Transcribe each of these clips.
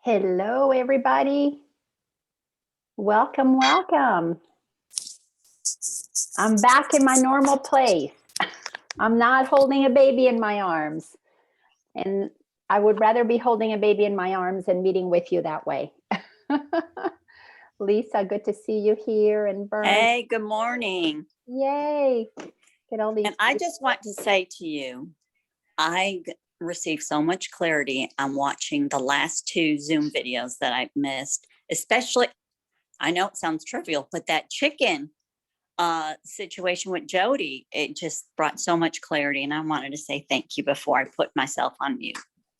Hello, everybody. Welcome, welcome. I'm back in my normal place. I'm not holding a baby in my arms. And I would rather be holding a baby in my arms and meeting with you that way. Lisa, good to see you here. And Bern. Hey, good morning. Yay. Get all these. And I just want to say to you, I received so much clarity on watching the last two Zoom videos that I missed, especially, I know it sounds trivial, but that chicken situation with Jody, it just brought so much clarity. And I wanted to say thank you before I put myself on mute.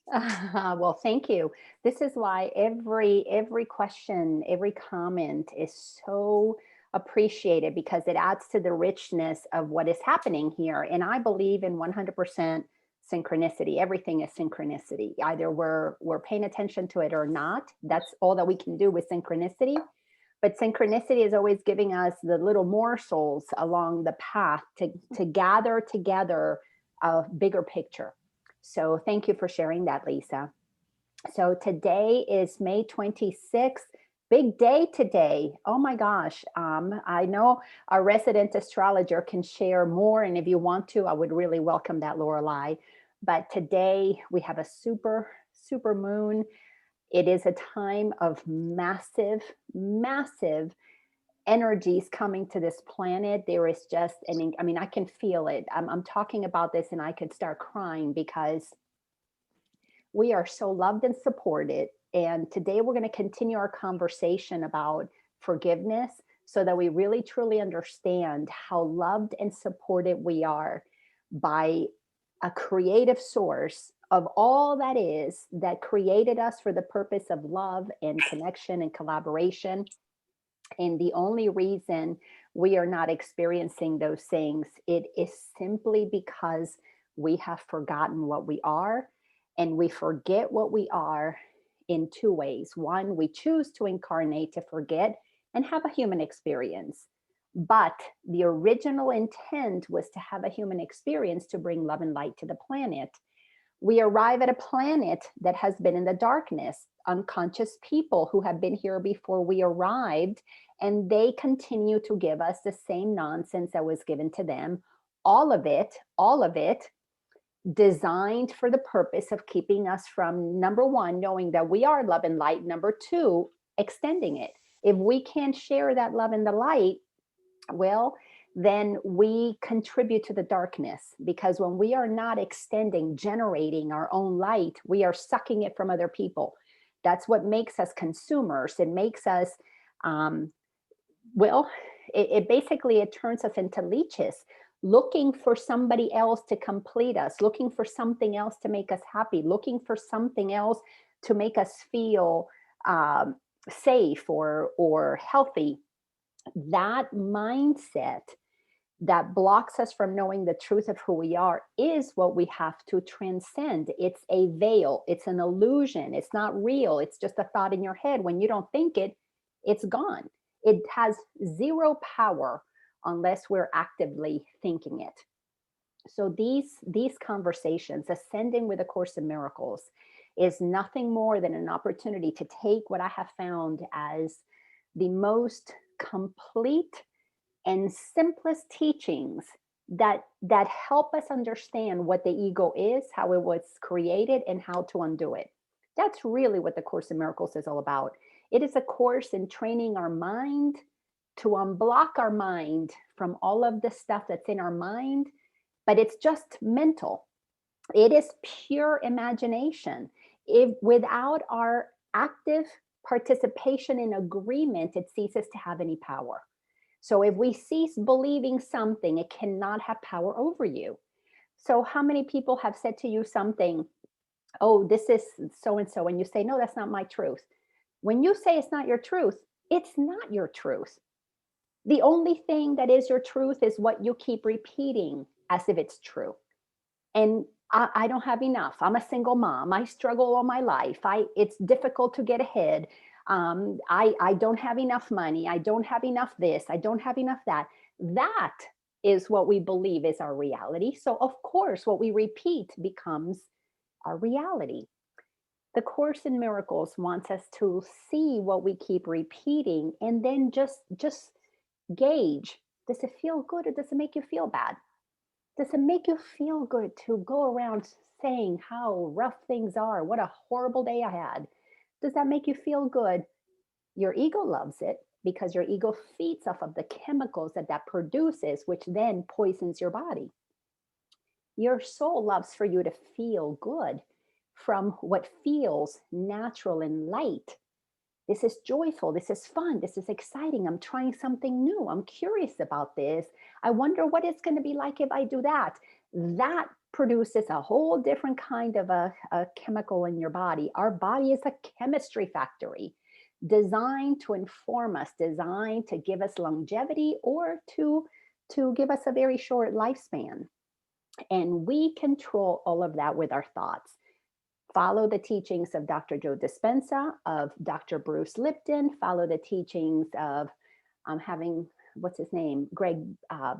Well, thank you. This is why every question, every comment is so appreciated, because it adds to the richness of what is happening here. And I believe in 100% synchronicity. Everything is synchronicity. Either we're paying attention to it or not. That's all that we can do with synchronicity. But synchronicity is always giving us the little morsels along the path to gather together a bigger picture. So thank you for sharing that, Lisa. So today is May 26th. Big day today. Oh my gosh. I know our resident astrologer can share more. And if you want to, I would really welcome that, Lorelei. But today we have a super moon. It is a time of massive energies coming to this planet. There is just, I can feel it. I'm talking about this and I could start crying because we are so loved and supported. And today we're going to continue our conversation about forgiveness so that we really truly understand how loved and supported we are by a creative source of all that is, that created us for the purpose of love and connection and collaboration. And the only reason we are not experiencing those things, it is simply because we have forgotten what we are. And we forget what we are in two ways. One, we choose to incarnate to forget and have a human experience. But the original intent was to have a human experience to bring love and light to the planet. We arrive at a planet that has been in the darkness, unconscious people who have been here before we arrived, and they continue to give us the same nonsense that was given to them. All of it designed for the purpose of keeping us from, number one, knowing that we are love and light. Number two, extending it. If we can't share that love and the light, well, then we contribute to the darkness, because when we are not extending, generating our own light, we are sucking it from other people. That's what makes us consumers. It makes us, it turns us into leeches, looking for somebody else to complete us, looking for something else to make us happy, looking for something else to make us feel safe or healthy. That mindset that blocks us from knowing the truth of who we are is what we have to transcend. It's a veil. It's an illusion. It's not real. It's just a thought in your head. When you don't think it, it's gone. It has zero power unless we're actively thinking it. So these conversations, ascending with A Course in Miracles, is nothing more than an opportunity to take what I have found as the most complete and simplest teachings that help us understand what the ego is, how it was created, and how to undo it. That's really what the Course in Miracles is all about. It is a course in training our mind to unblock our mind from all of the stuff that's in our mind, but it's just mental. It is pure imagination. If without our active participation in agreement, it ceases to have any power. So if we cease believing something, it cannot have power over you. So how many people have said to you something, oh, this is so-and-so, and you say, no, that's not my truth. When you say it's not your truth, it's not your truth. The only thing that is your truth is what you keep repeating as if it's true. And I don't have enough. I'm a single mom. I struggle all my life. It's difficult to get ahead. I don't have enough money. I don't have enough this. I don't have enough that. That is what we believe is our reality. So of course, what we repeat becomes our reality. The Course in Miracles wants us to see what we keep repeating and then just gauge, does it feel good or does it make you feel bad? Does it make you feel good to go around saying how rough things are? What a horrible day I had. Does that make you feel good? Your ego loves it because your ego feeds off of the chemicals that produces, which then poisons your body. Your soul loves for you to feel good from what feels natural and light. This is joyful. This is fun. This is exciting. I'm trying something new. I'm curious about this. I wonder what it's going to be like if I do that. That produces a whole different kind of a chemical in your body. Our body is a chemistry factory designed to inform us, designed to give us longevity or to give us a very short lifespan. And we control all of that with our thoughts. Follow the teachings of Dr. Joe Dispenza, of Dr. Bruce Lipton, follow the teachings of having, what's his name? Greg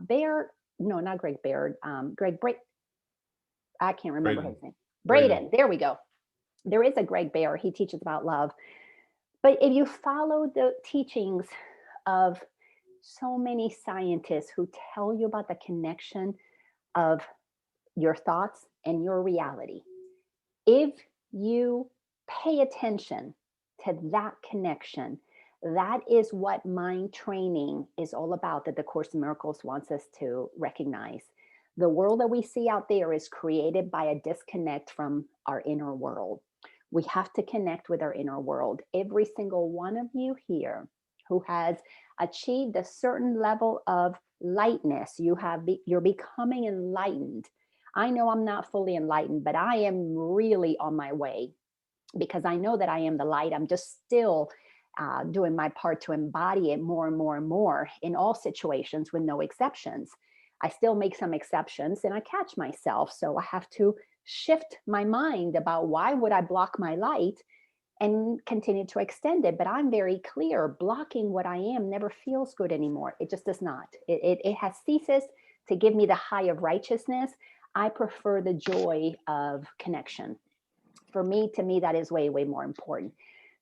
Baird. No, not Greg Baird. I can't remember his name. Braden. There we go. There is a Greg Baird. He teaches about love. But if you follow the teachings of so many scientists who tell you about the connection of your thoughts and your reality, if you pay attention to that connection, that is what mind training is all about, that the Course in Miracles wants us to recognize. The world that we see out there is created by a disconnect from our inner world. We have to connect with our inner world. Every single one of you here who has achieved a certain level of lightness, you're becoming enlightened. I know I'm not fully enlightened, but I am really on my way because I know that I am the light. I'm just still doing my part to embody it more and more and more in all situations with no exceptions. I still make some exceptions and I catch myself. So I have to shift my mind about why would I block my light and continue to extend it. But I'm very clear, blocking what I am never feels good anymore. It just does not. It has ceases to give me the high of righteousness. I prefer the joy of connection. To me, that is way, way more important.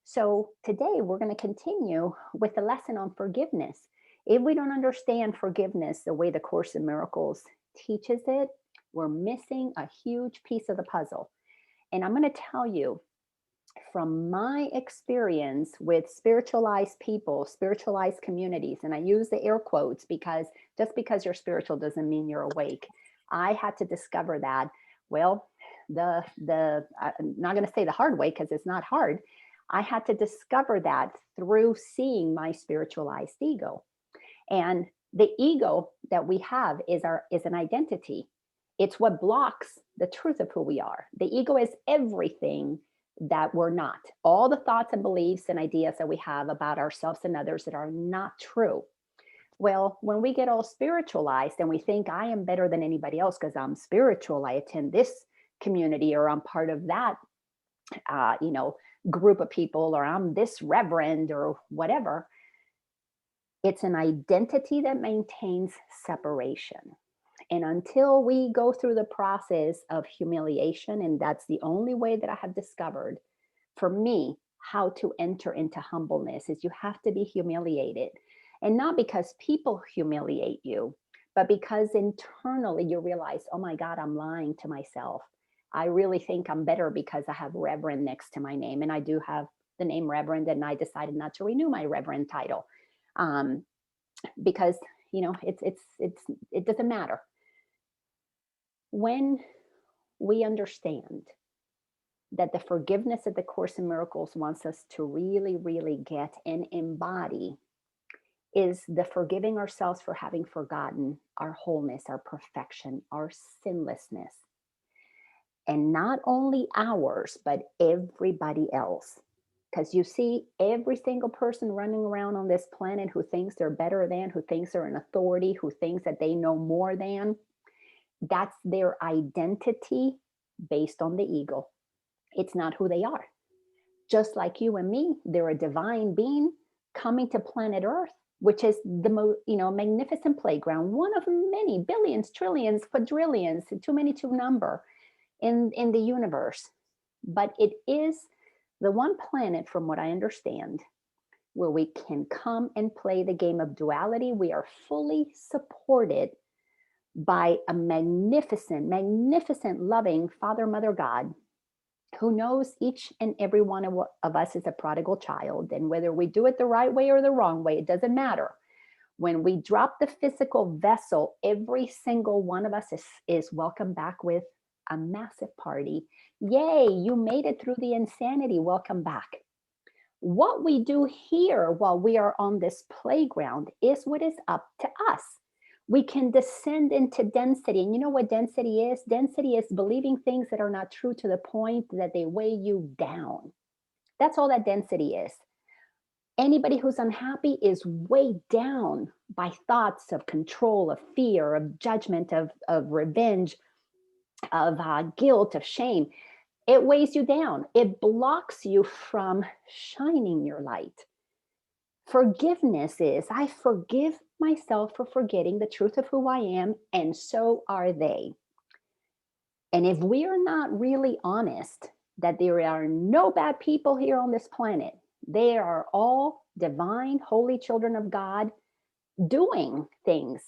So today we're going to continue with the lesson on forgiveness. If we don't understand forgiveness the way the Course in Miracles teaches it, we're missing a huge piece of the puzzle. And I'm going to tell you from my experience with spiritualized people, spiritualized communities, and I use the air quotes because just because you're spiritual doesn't mean you're awake. I had to discover that. Well, I'm not going to say the hard way because it's not hard. I had to discover that through seeing my spiritualized ego. And the ego that we have is an identity. It's what blocks the truth of who we are. The ego is everything that we're not. All the thoughts and beliefs and ideas that we have about ourselves and others that are not true. Well, when we get all spiritualized and we think I am better than anybody else because I'm spiritual, I attend this community or I'm part of that, group of people, or I'm this reverend or whatever. It's an identity that maintains separation. And until we go through the process of humiliation, and that's the only way that I have discovered for me how to enter into humbleness, is you have to be humiliated. And not because people humiliate you, but because internally you realize, oh my God, I'm lying to myself. I really think I'm better because I have Reverend next to my name. And I do have the name Reverend, and I decided not to renew my Reverend title because, it doesn't matter. When we understand that the forgiveness of the Course in Miracles wants us to really, really get and embody is the forgiving ourselves for having forgotten our wholeness, our perfection, our sinlessness. And not only ours, but everybody else. Because you see, every single person running around on this planet who thinks they're better than, who thinks they're an authority, who thinks that they know more than, that's their identity based on the ego. It's not who they are. Just like you and me, they're a divine being coming to planet Earth, which is the magnificent playground, one of many billions, trillions, quadrillions, too many to number in the universe. But it is The one planet, from what I understand, where we can come and play the game of duality. We are fully supported by a magnificent, magnificent, loving Father, Mother, God, who knows each and every one of us is a prodigal child. And whether we do it the right way or the wrong way, it doesn't matter. When we drop the physical vessel, every single one of us is welcome back with a massive party. Yay, you made it through the insanity. Welcome back. What we do here while we are on this playground is what is up to us. We can descend into density. And you know what density is? Density is believing things that are not true to the point that they weigh you down. That's all that density is. Anybody who's unhappy is weighed down by thoughts of control, of fear, of judgment, of revenge, of guilt, of shame. It weighs you down. It blocks you from shining your light. Forgiveness is, I forgive myself for forgetting the truth of who I am, and so are they. And if we are not really honest that there are no bad people here on this planet, they are all divine, holy children of God doing things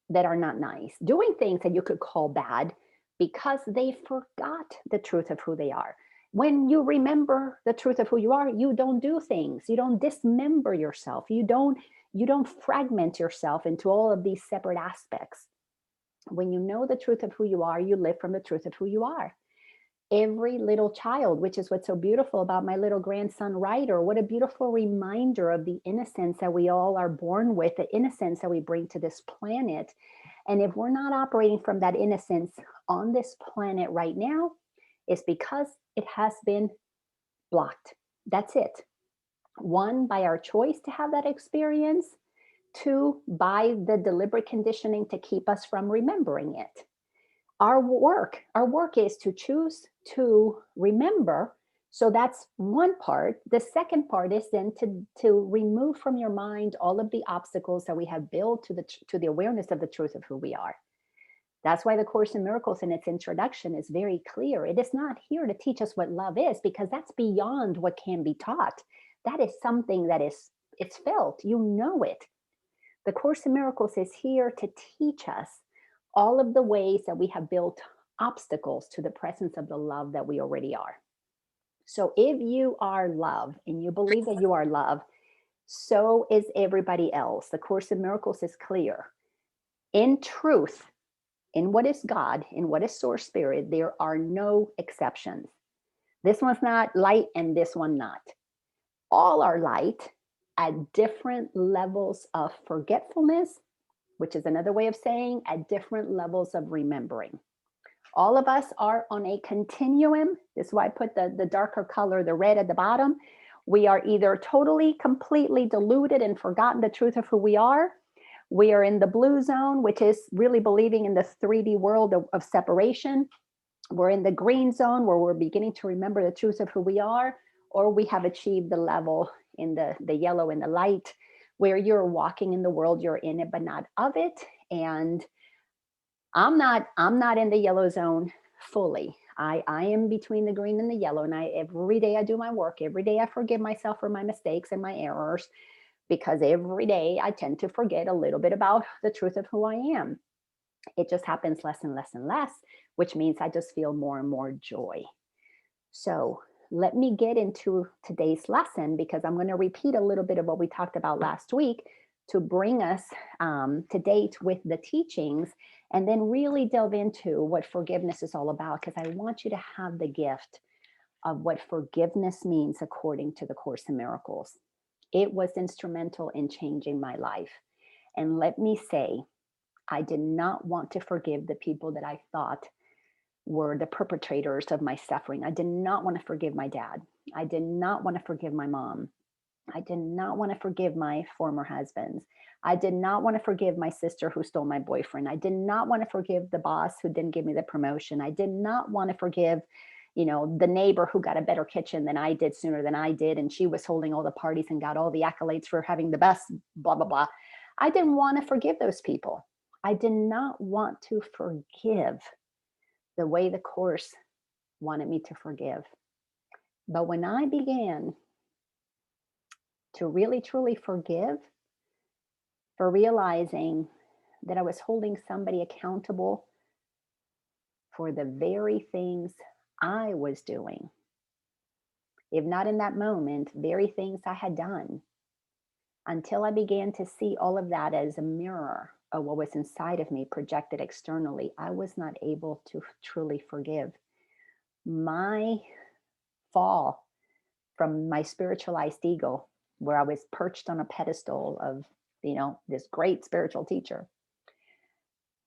that are not nice, doing things that you could call bad because they forgot the truth of who they are. When you remember the truth of who you are, you don't do things. You don't dismember yourself. You don't fragment yourself into all of these separate aspects. When you know the truth of who you are, you live from the truth of who you are. Every little child, which is what's so beautiful about my little grandson Ryder, what a beautiful reminder of the innocence that we all are born with, the innocence that we bring to this planet. And if we're not operating from that innocence on this planet right now, it's because it has been blocked. That's it. One, by our choice to have that experience. Two, by the deliberate conditioning to keep us from remembering it. Our work is to choose to remember. So that's one part. The second part is then to remove from your mind all of the obstacles that we have built to the awareness of the truth of who we are. That's why the Course in Miracles in its introduction is very clear. It is not here to teach us what love is, because that's beyond what can be taught. That is something that it's felt. You know it. The Course in Miracles is here to teach us all of the ways that we have built obstacles to the presence of the love that we already are. So if you are love and you believe that you are love, so is everybody else. The Course in Miracles is clear. In truth, in what is God, in what is Source Spirit, there are no exceptions. This one's not light and this one not. All are light at different levels of forgetfulness, which is another way of saying at different levels of remembering. All of us are on a continuum. This is why I put the darker color, the red at the bottom. We are either totally, completely deluded and forgotten the truth of who we are. We are in the blue zone, which is really believing in the 3D world of separation. We're in the green zone where we're beginning to remember the truth of who we are, or we have achieved the level in the yellow and the light, where you're walking in the world, you're in it, but not of it. And I'm not in the yellow zone fully. I am between the green and the yellow. And every day I do my work. Every day I forgive myself for my mistakes and my errors, because every day I tend to forget a little bit about the truth of who I am. It just happens less and less and less, which means I just feel more and more joy. So let me get into today's lesson, because I'm going to repeat a little bit of what we talked about last week to bring us to date with the teachings, and then really delve into what forgiveness is all about, because I want you to have the gift of what forgiveness means according to the Course in Miracles. It was instrumental in changing my life. And let me say, I did not want to forgive the people that I thought were the perpetrators of my suffering. I did not want to forgive my dad. I did not want to forgive my mom. I did not want to forgive my former husbands. I did not want to forgive my sister who stole my boyfriend. I did not want to forgive the boss who didn't give me the promotion. I did not want to forgive, the neighbor who got a better kitchen than I did sooner than I did. And she was holding all the parties and got all the accolades for having the best, blah, blah, blah. I didn't want to forgive those people. I did not want to forgive the way the Course wanted me to forgive. But when I began to really truly forgive, for realizing that I was holding somebody accountable for the very things I was doing, if not in that moment, very things I had done, until I began to see all of that as a mirror of what was inside of me projected externally, I was not able to truly forgive. My fall from my spiritualized ego, where I was perched on a pedestal of, this great spiritual teacher,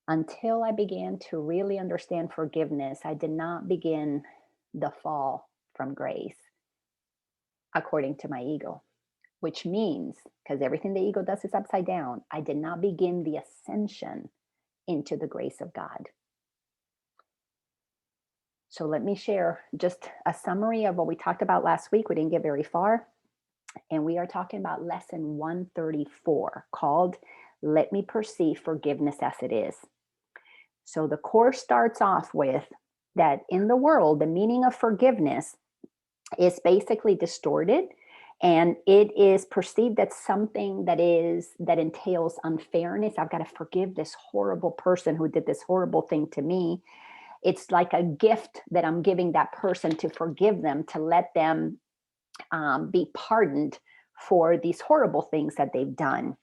until I began to really understand forgiveness, I did not begin the fall from grace according to my ego, which means, because everything the ego does is upside down, I did not begin the ascension into the grace of God. So let me share just a summary of what we talked about last week. We didn't get very far. And we are talking about lesson 134, called Let Me Perceive Forgiveness as It Is. So the course starts off with that in the world, the meaning of forgiveness is basically distorted, and it is perceived as something that entails unfairness. I've got to forgive this horrible person who did this horrible thing to me. It's like a gift that I'm giving that person to forgive them, to let them be pardoned for these horrible things that they've done.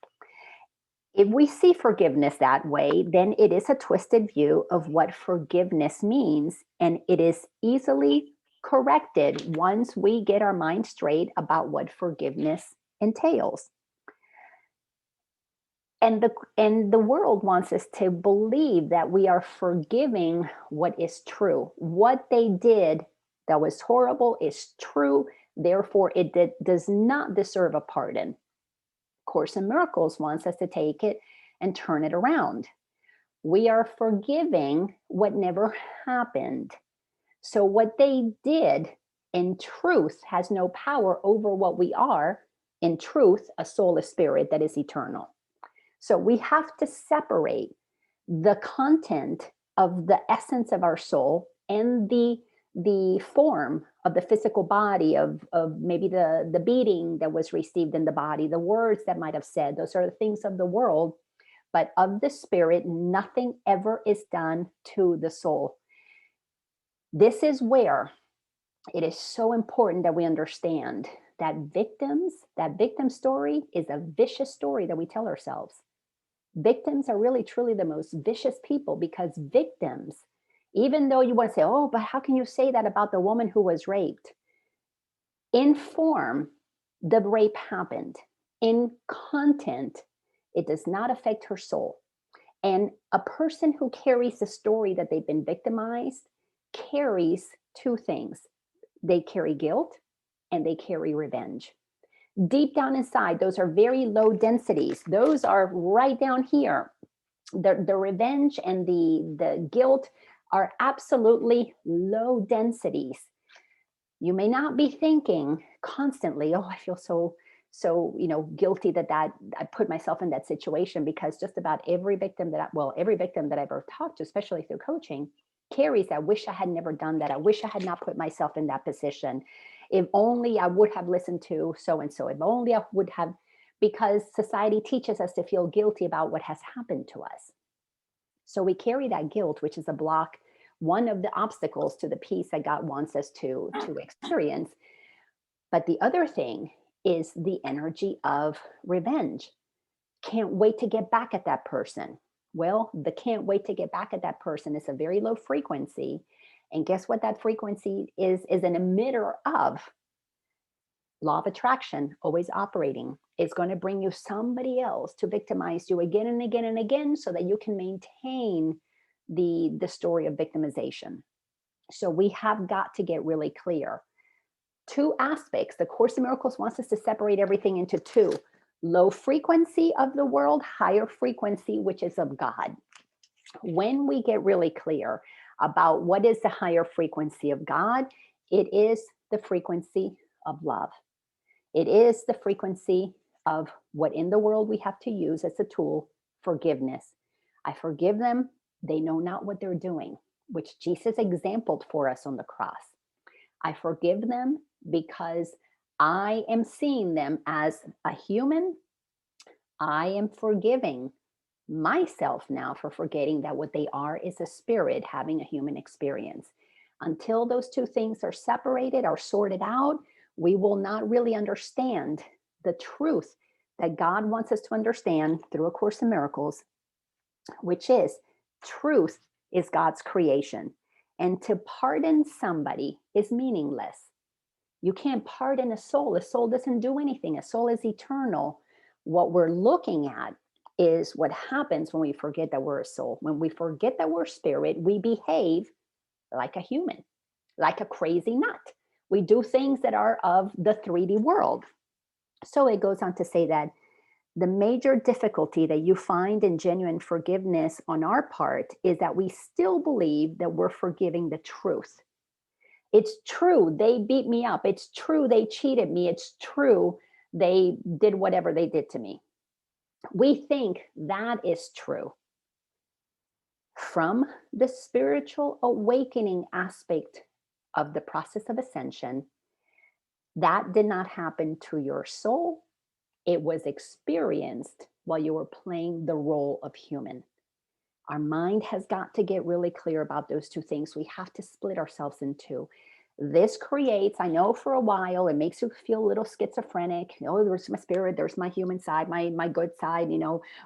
If we see forgiveness that way, then it is a twisted view of what forgiveness means, and it is easily corrected once we get our mind straight about what forgiveness entails. And the world wants us to believe that we are forgiving what is true. What they did that was horrible is true, therefore it does not deserve a pardon. Course in Miracles wants us to take it and turn it around. We are forgiving what never happened. So what they did in truth has no power over what we are. In truth, a soul, a spirit that is eternal. So we have to separate the content of the essence of our soul and the form of the physical body, of maybe the beating that was received in the body, the words that might have said. Those are the things of the world, but of the spirit, nothing ever is done to the soul. This is where it is so important that we understand that victim story is a vicious story that we tell ourselves. Victims are really truly the most vicious people, because victims, even though you want to say, oh, but how can you say that about the woman who was raped? In form, the rape happened. In content, it does not affect her soul. And a person who carries the story that they've been victimized carries two things. They carry guilt and they carry revenge. Deep down inside, those are very low densities. Those are right down here. The revenge and the guilt are absolutely low densities. You may not be thinking constantly, oh, I feel so guilty that I put myself in that situation, because just about every victim that I've ever talked to, especially through coaching, carries, I wish I had never done that. I wish I had not put myself in that position. If only I would have listened to so and so. If only I would have, because society teaches us to feel guilty about what has happened to us. So we carry that guilt, which is a block, one of the obstacles to the peace that God wants us to experience. But the other thing is the energy of revenge. Can't wait to get back at that person. Well, the can't wait to get back at that person is a very low frequency. And guess what that frequency is an emitter of? Law of attraction, always operating. It's going to bring you somebody else to victimize you again and again and again, so that you can maintain the story of victimization. So we have got to get really clear. Two aspects. The Course in Miracles wants us to separate everything into two: low frequency of the world, higher frequency, which is of God. When we get really clear about what is the higher frequency of God, it is the frequency of love. It is the frequency of what in the world we have to use as a tool: forgiveness. I forgive them. They know not what they're doing, which Jesus exampled for us on the cross. I forgive them because I am seeing them as a human. I am forgiving myself now for forgetting that what they are is a spirit having a human experience. Until those two things are separated, are sorted out, we will not really understand the truth that God wants us to understand through A Course in Miracles, which is truth is God's creation. And to pardon somebody is meaningless. You can't pardon a soul. A soul doesn't do anything. A soul is eternal. What we're looking at is what happens when we forget that we're a soul. When we forget that we're spirit, we behave like a human, like a crazy nut. We do things that are of the 3D world. So it goes on to say that the major difficulty that you find in genuine forgiveness on our part is that we still believe that we're forgiving the truth. It's true they beat me up. It's true they cheated me. It's true they did whatever they did to me. We think that is true. From the spiritual awakening aspect of the process of ascension, that did not happen to your soul. It was experienced while you were playing the role of human. Our mind has got to get really clear about those two things. We have to split ourselves in two. This creates, I know for a while, it makes you feel a little schizophrenic. Oh, there's my spirit, there's my human side, my good side,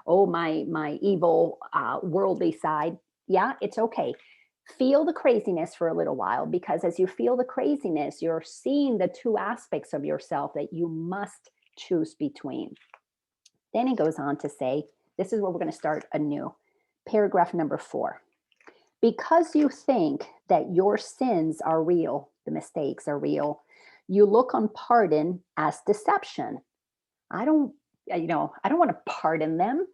oh, my evil, worldly side. Yeah, it's okay. Feel the craziness for a little while, because as you feel the craziness, you're seeing the two aspects of yourself that you must choose between. Then it goes on to say, this is where we're going to start anew. Paragraph number 4. Because you think that your sins are real, the mistakes are real, you look on pardon as deception. I don't, I don't want to pardon them.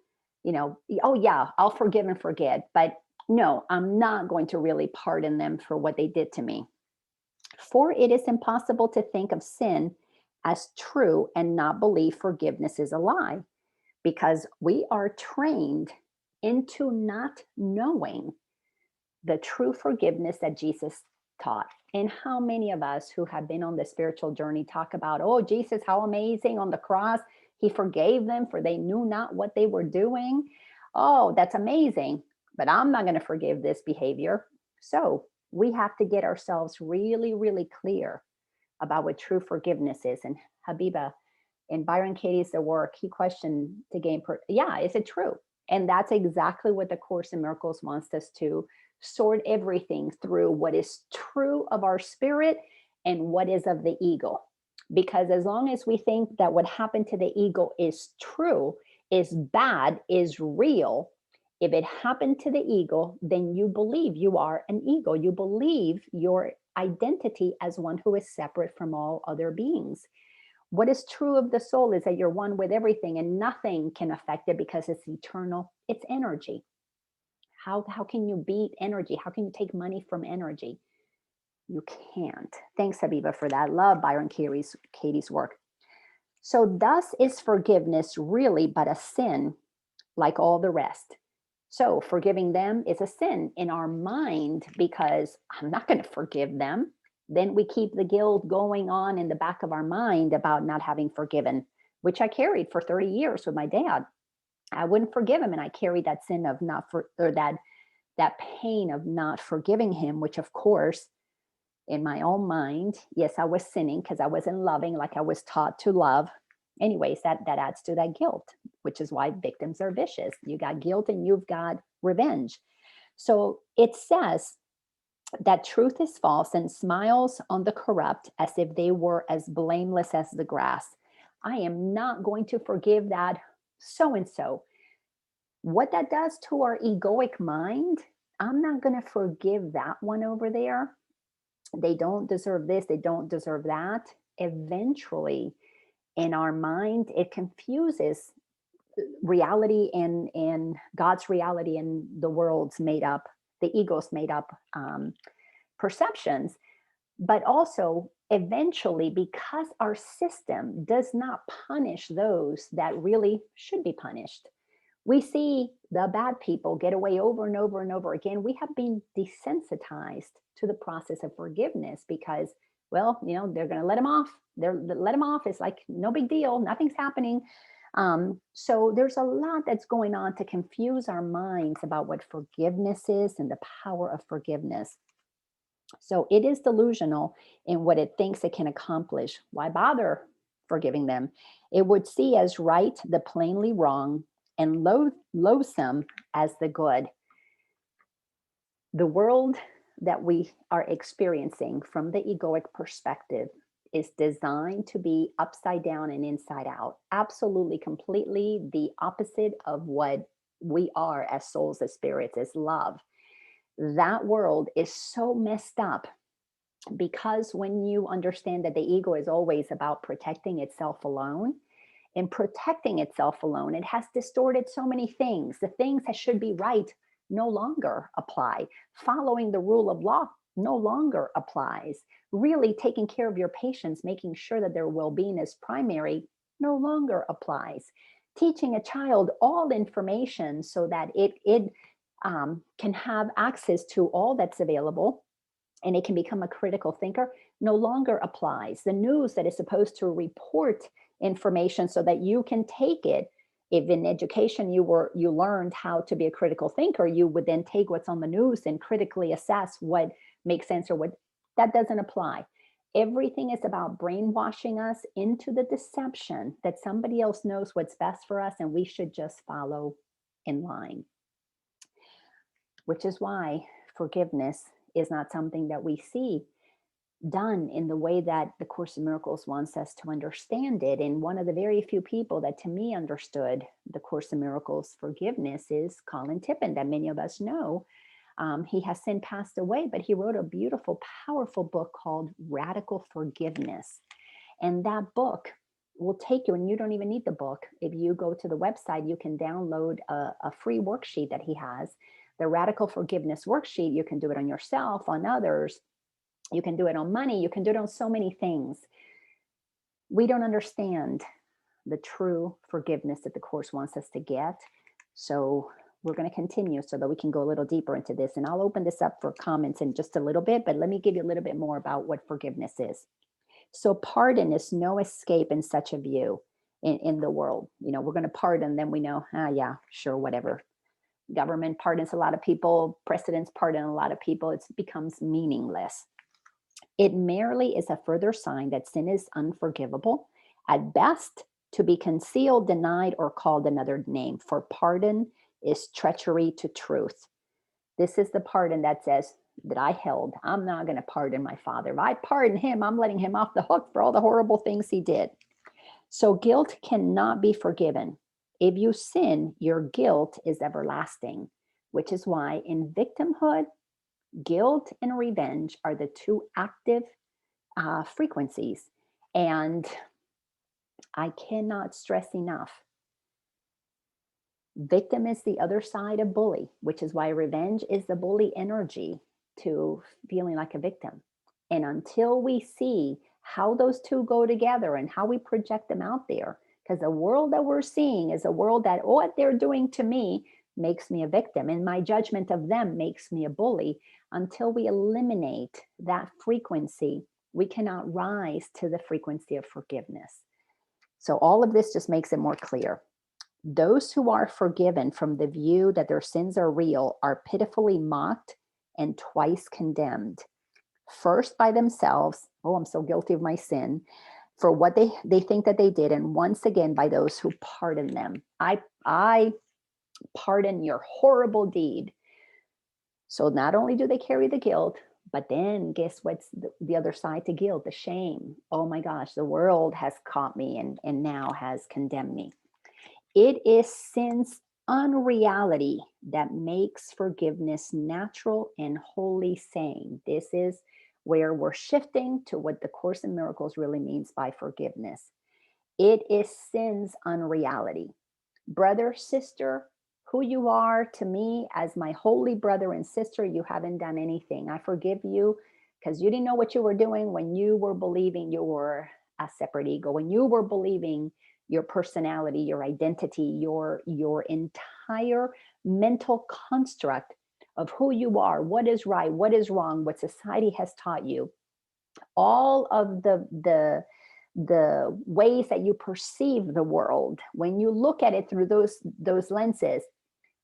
Oh yeah, I'll forgive and forget, but no, I'm not going to really pardon them for what they did to me. For it is impossible to think of sin as true and not believe forgiveness is a lie, because we are trained into not knowing the true forgiveness that Jesus taught. And how many of us who have been on the spiritual journey talk about, oh, Jesus, how amazing on the cross. He forgave them for they knew not what they were doing. Oh, that's amazing. But I'm not going to forgive this behavior. So we have to get ourselves really, really clear about what true forgiveness is. And Habiba, in Byron Katie's The Work, he questioned to gain, yeah, is it true? And that's exactly what the Course in Miracles wants us to sort everything through: what is true of our spirit and what is of the ego. Because as long as we think that what happened to the ego is true, is bad, is real, if it happened to the ego, then you believe you are an ego. You believe your identity as one who is separate from all other beings. What is true of the soul is that you're one with everything and nothing can affect it because it's eternal. It's energy. How can you beat energy? How can you take money from energy? You can't. Thanks, Habiba, for that. Love Byron Katie's work. So thus is forgiveness really but a sin like all the rest. So forgiving them is a sin in our mind because I'm not going to forgive them. Then we keep the guilt going on in the back of our mind about not having forgiven, which I carried for 30 years with my dad. I wouldn't forgive him, and I carried that sin of not for, or that pain of not forgiving him, which of course, in my own mind, yes, I was sinning because I wasn't loving like I was taught to love. Anyways, that adds to that guilt, which is why victims are vicious. You got guilt and you've got revenge. So it says that truth is false and smiles on the corrupt as if they were as blameless as the grass. I am not going to forgive that so and so. What that does to our egoic mind, I'm not going to forgive that one over there. They don't deserve this, they don't deserve that. Eventually, in our mind, it confuses reality and God's reality and the world's made up, the ego's made up perceptions. But also, eventually, because our system does not punish those that really should be punished, we see the bad people get away over and over and over again. We have been desensitized to the process of forgiveness because Well, they're going to let him off. Let him off. It's like no big deal. Nothing's happening. So there's a lot that's going on to confuse our minds about what forgiveness is and the power of forgiveness. So it is delusional in what it thinks it can accomplish. Why bother forgiving them? It would see as right the plainly wrong and loathsome as the good. The world that we are experiencing from the egoic perspective is designed to be upside down and inside out. Absolutely, completely the opposite of what we are as souls, as spirits, as love. That world is so messed up because when you understand that the ego is always about protecting itself alone, in protecting itself alone, it has distorted so many things. The things that should be right no longer apply. Following the rule of law no longer applies. Really taking care of your patients, making sure that their well being is primary, no longer applies. Teaching a child all information so that it can have access to all that's available and it can become a critical thinker no longer applies. The news that is supposed to report information so that you can take it. If in education you learned how to be a critical thinker, you would then take what's on the news and critically assess what makes sense or what that doesn't apply. Everything is about brainwashing us into the deception that somebody else knows what's best for us and we should just follow in line. Which is why forgiveness is not something that we see done in the way that the Course in Miracles wants us to understand it. And one of the very few people that to me understood the Course in Miracles forgiveness is Colin Tippin, that many of us know. He has since passed away, but he wrote a beautiful, powerful book called Radical Forgiveness. And that book will take you, and you don't even need the book. If you go to the website, you can download a free worksheet that he has. The Radical Forgiveness worksheet, you can do it on yourself, on others. You can do it on money. You can do it on so many things. We don't understand the true forgiveness that the Course wants us to get. So we're going to continue so that we can go a little deeper into this. And I'll open this up for comments in just a little bit, but let me give you a little bit more about what forgiveness is. So pardon is no escape in such a view in the world. We're going to pardon, then we know, yeah, sure, whatever. Government pardons a lot of people. Presidents pardon a lot of people. It becomes meaningless. It merely is a further sign that sin is unforgivable, at best to be concealed, denied, or called another name. For pardon is treachery to truth. This is the pardon that says that I held. I'm not going to pardon my father. If I pardon him, I'm letting him off the hook for all the horrible things he did. So guilt cannot be forgiven. If you sin, your guilt is everlasting, which is why in victimhood, guilt and revenge are the two active frequencies. And I cannot stress enough, victim is the other side of bully, which is why revenge is the bully energy to feeling like a victim. And until we see how those two go together and how we project them out there, because the world that we're seeing is a world that what they're doing to me makes me a victim, and my judgment of them makes me a bully. Until we eliminate that frequency, we cannot rise to the frequency of forgiveness. So all of this just makes it more clear. Those who are forgiven from the view that their sins are real are pitifully mocked and twice condemned. First by themselves, oh, I'm so guilty of my sin, for what they think that they did, and once again by those who pardon them. I pardon your horrible deed. So not only do they carry the guilt, but then guess what's the other side to guilt? The shame. Oh my gosh, the world has caught me and now has condemned me. It is sin's unreality that makes forgiveness natural and wholly sane. This is where we're shifting to what the Course in Miracles really means by forgiveness. It is sin's unreality. Brother, sister, who you are to me as my holy brother and sister, you haven't done anything. I forgive you because you didn't know what you were doing when you were believing you were a separate ego, when you were believing your personality, your identity, your entire mental construct of who you are, what is right, what is wrong, what society has taught you. all of the ways that you perceive the world, when you look at it through those lenses.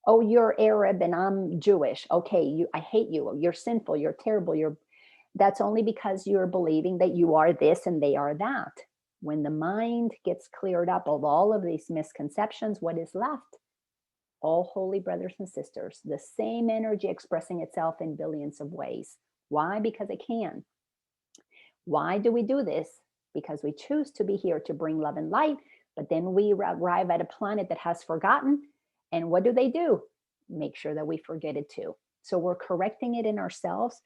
Oh, you're Arab and I'm Jewish. Okay, I hate you. You're sinful. You're terrible. That's only because you're believing that you are this and they are that. When the mind gets cleared up of all of these misconceptions, what is left? All holy brothers and sisters, the same energy expressing itself in billions of ways. Why? Because it can. Why do we do this? Because we choose to be here to bring love and light, but then we arrive at a planet that has forgotten. And what do? Make sure that we forget it too. So we're correcting it in ourselves,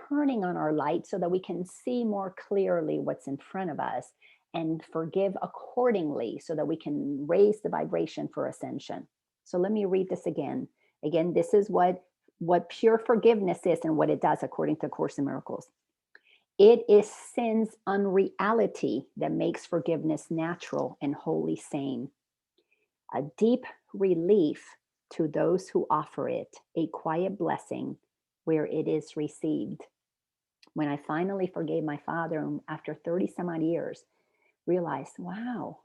turning on our light so that we can see more clearly what's in front of us and forgive accordingly so that we can raise the vibration for ascension. So let me read this again. Again, this is what pure forgiveness is and what it does according to Course in Miracles. It is sin's unreality that makes forgiveness natural and wholly sane. A deep relief to those who offer it, a quiet blessing where it is received. When I finally forgave my father after 30 some odd years, realized, wow,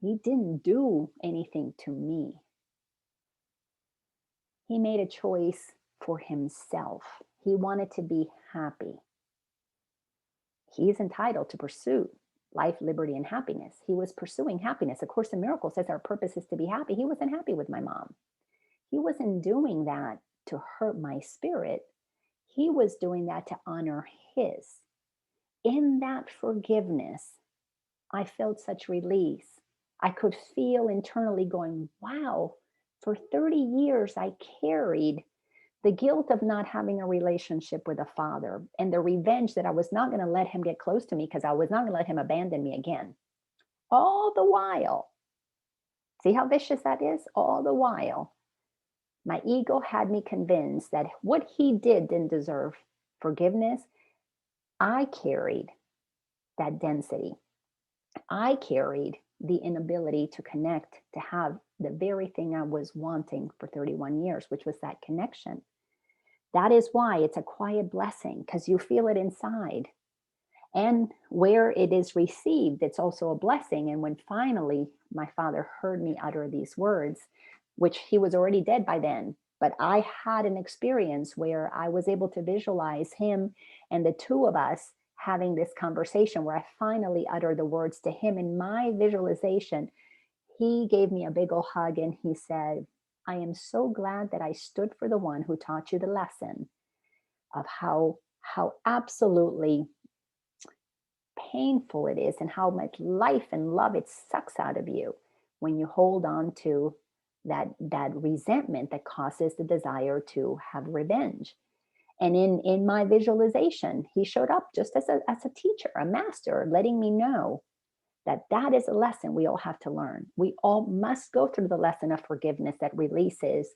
he didn't do anything to me. He made a choice for himself. He wanted to be happy. He's entitled to pursue life, liberty, and happiness. He was pursuing happiness. A Course in Miracles says our purpose is to be happy. He wasn't happy with my mom. He wasn't doing that to hurt my spirit. He was doing that to honor his. In that forgiveness, I felt such release. I could feel internally going, wow, for 30 years I carried the guilt of not having a relationship with a father and the revenge that I was not going to let him get close to me because I was not going to let him abandon me again. All the while, see how vicious that is? All the while, my ego had me convinced that what he didn't deserve forgiveness. I carried that density. I carried the inability to connect, to have the very thing I was wanting for 31 years, which was that connection. That is why it's a quiet blessing, because you feel it inside. And where it is received, it's also a blessing. And when finally my father heard me utter these words, which he was already dead by then, but I had an experience where I was able to visualize him and the two of us having this conversation where I finally uttered the words to him in my visualization. He gave me a big old hug and he said, I am so glad that I stood for the one who taught you the lesson of how absolutely painful it is and how much life and love it sucks out of you when you hold on to that resentment that causes the desire to have revenge. And in my visualization, he showed up just as a teacher, a master, letting me know that is a lesson we all have to learn. We all must go through the lesson of forgiveness that releases,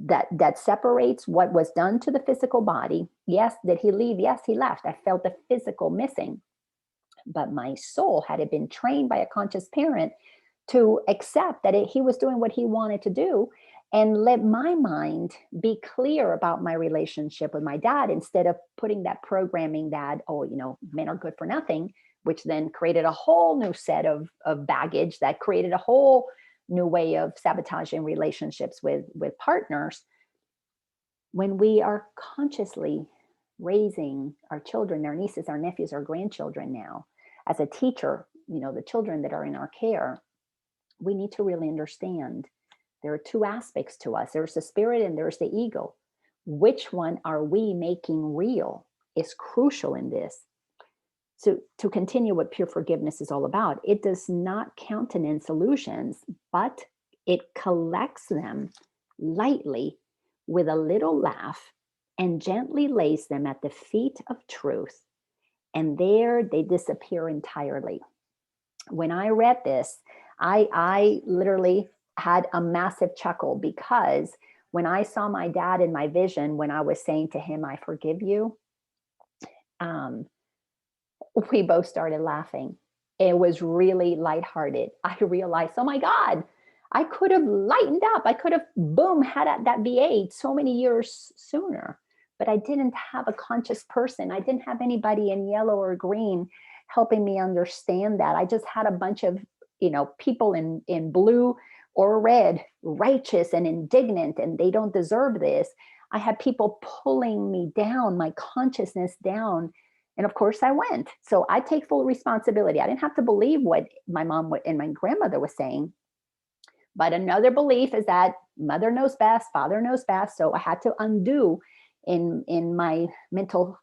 that separates what was done to the physical body. Yes, did he leave? Yes, he left. I felt the physical missing. But my soul, had it been trained by a conscious parent to accept that he was doing what he wanted to do, and let my mind be clear about my relationship with my dad instead of putting that programming that, oh, men are good for nothing, which then created a whole new set of baggage that created a whole new way of sabotaging relationships with partners. When we are consciously raising our children, our nieces, our nephews, our grandchildren now, as a teacher, the children that are in our care, we need to really understand there are two aspects to us. There's the spirit and there's the ego. Which one are we making real is crucial in this. So to continue what pure forgiveness is all about, it does not countenance illusions, but it collects them lightly with a little laugh and gently lays them at the feet of truth. And there they disappear entirely. When I read this, I literally had a massive chuckle, because when I saw my dad in my vision, when I was saying to him, I forgive you, we both started laughing. It was really lighthearted. I realized, oh my God, I could have lightened up. I could have, boom, had that V8 so many years sooner. but I didn't have a conscious person. I didn't have anybody in yellow or green helping me understand that. I just had a bunch of, people in blue or red, righteous and indignant, and they don't deserve this. I had people pulling me down, my consciousness down. And of course I went. So I take full responsibility. I didn't have to believe what my mom and my grandmother was saying. But another belief is that mother knows best, father knows best. So I had to undo in my mental,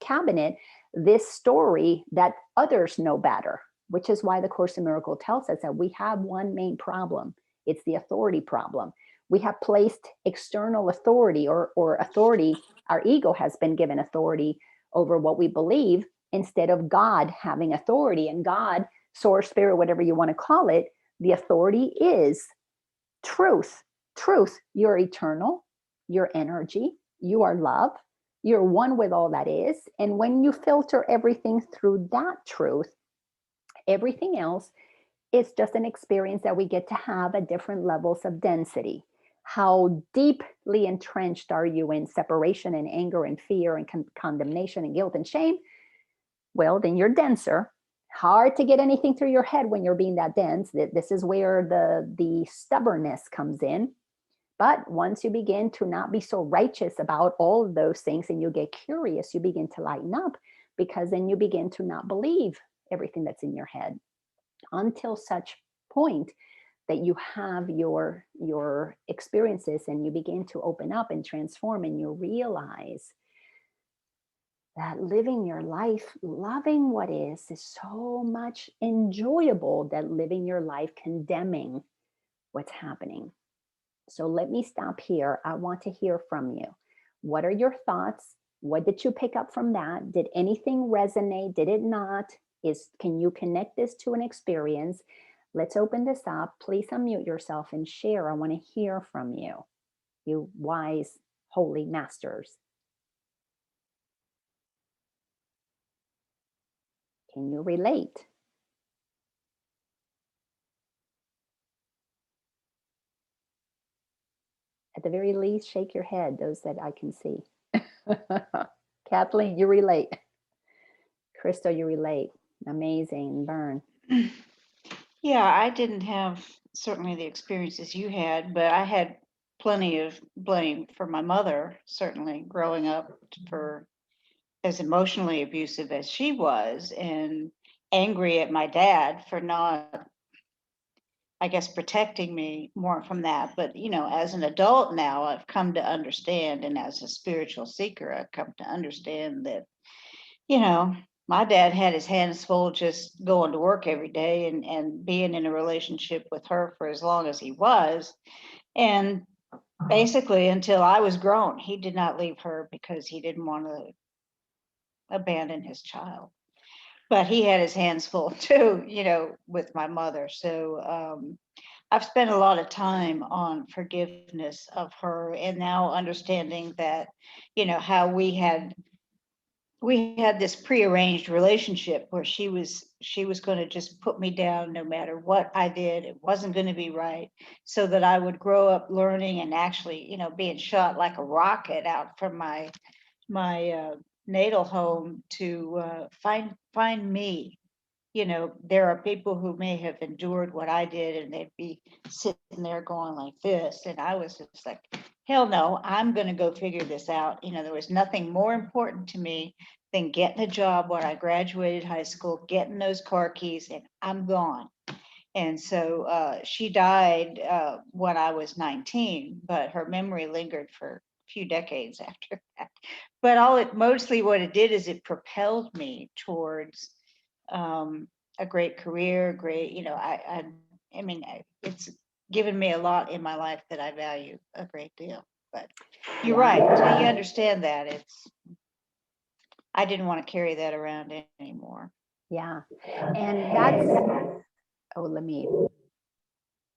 cabinet, this story that others know better, which is why the Course in Miracles tells us that we have one main problem. It's the authority problem. We have placed external authority or authority. Our ego has been given authority over what we believe instead of God having authority. And God, source, spirit, whatever you want to call it, the authority is truth. Truth, you're eternal, you're energy, you are love, you're one with all that is. And when you filter everything through that truth, everything else is just an experience that we get to have at different levels of density. How deeply entrenched are you in separation and anger and fear and condemnation and guilt and shame? Well, then you're denser. Hard to get anything through your head when you're being that dense. This is where the stubbornness comes in. But once you begin to not be so righteous about all of those things and you get curious, you begin to lighten up, because then you begin to not believe everything that's in your head until such point that you have your experiences and you begin to open up and transform, and you realize that living your life, loving what is so much enjoyable than living your life condemning what's happening. So let me stop here. I want to hear from you. What are your thoughts? What did you pick up from that? Did anything resonate? Did it not? Can you connect this to an experience? Let's open this up. Please unmute yourself and share. I want to hear from you, you wise, holy masters. Can you relate? At the very least, shake your head, those that I can see. Kathleen, you relate. Crystal, you relate. Amazing. Burn. Yeah, I didn't have certainly the experiences you had, but I had plenty of blame for my mother, certainly growing up, for as emotionally abusive as she was, and angry at my dad for not, I guess, protecting me more from that. But, as an adult now, I've come to understand, and as a spiritual seeker, I've come to understand that, you know, my dad had his hands full just going to work every day and being in a relationship with her for as long as he was. And basically, until I was grown, he did not leave her because he didn't want to abandon his child. But he had his hands full too, with my mother. So I've spent a lot of time on forgiveness of her, and now understanding that, how we had this prearranged relationship where she was going to just put me down no matter what I did. It wasn't going to be right, so that I would grow up learning and actually, being shot like a rocket out from my natal home to find me. There are people who may have endured what I did, and they'd be sitting there going like this, and I was just like, hell no, I'm going to go figure this out. There was nothing more important to me than getting a job when I graduated high school, getting those car keys, and I'm gone. And so she died when I was 19, but her memory lingered for a few decades after that. But mostly what it did is it propelled me towards a great career, it's given me a lot in my life that I value a great deal. But you're right, until you understand that, I didn't want to carry that around anymore. Yeah. And that's, oh, let me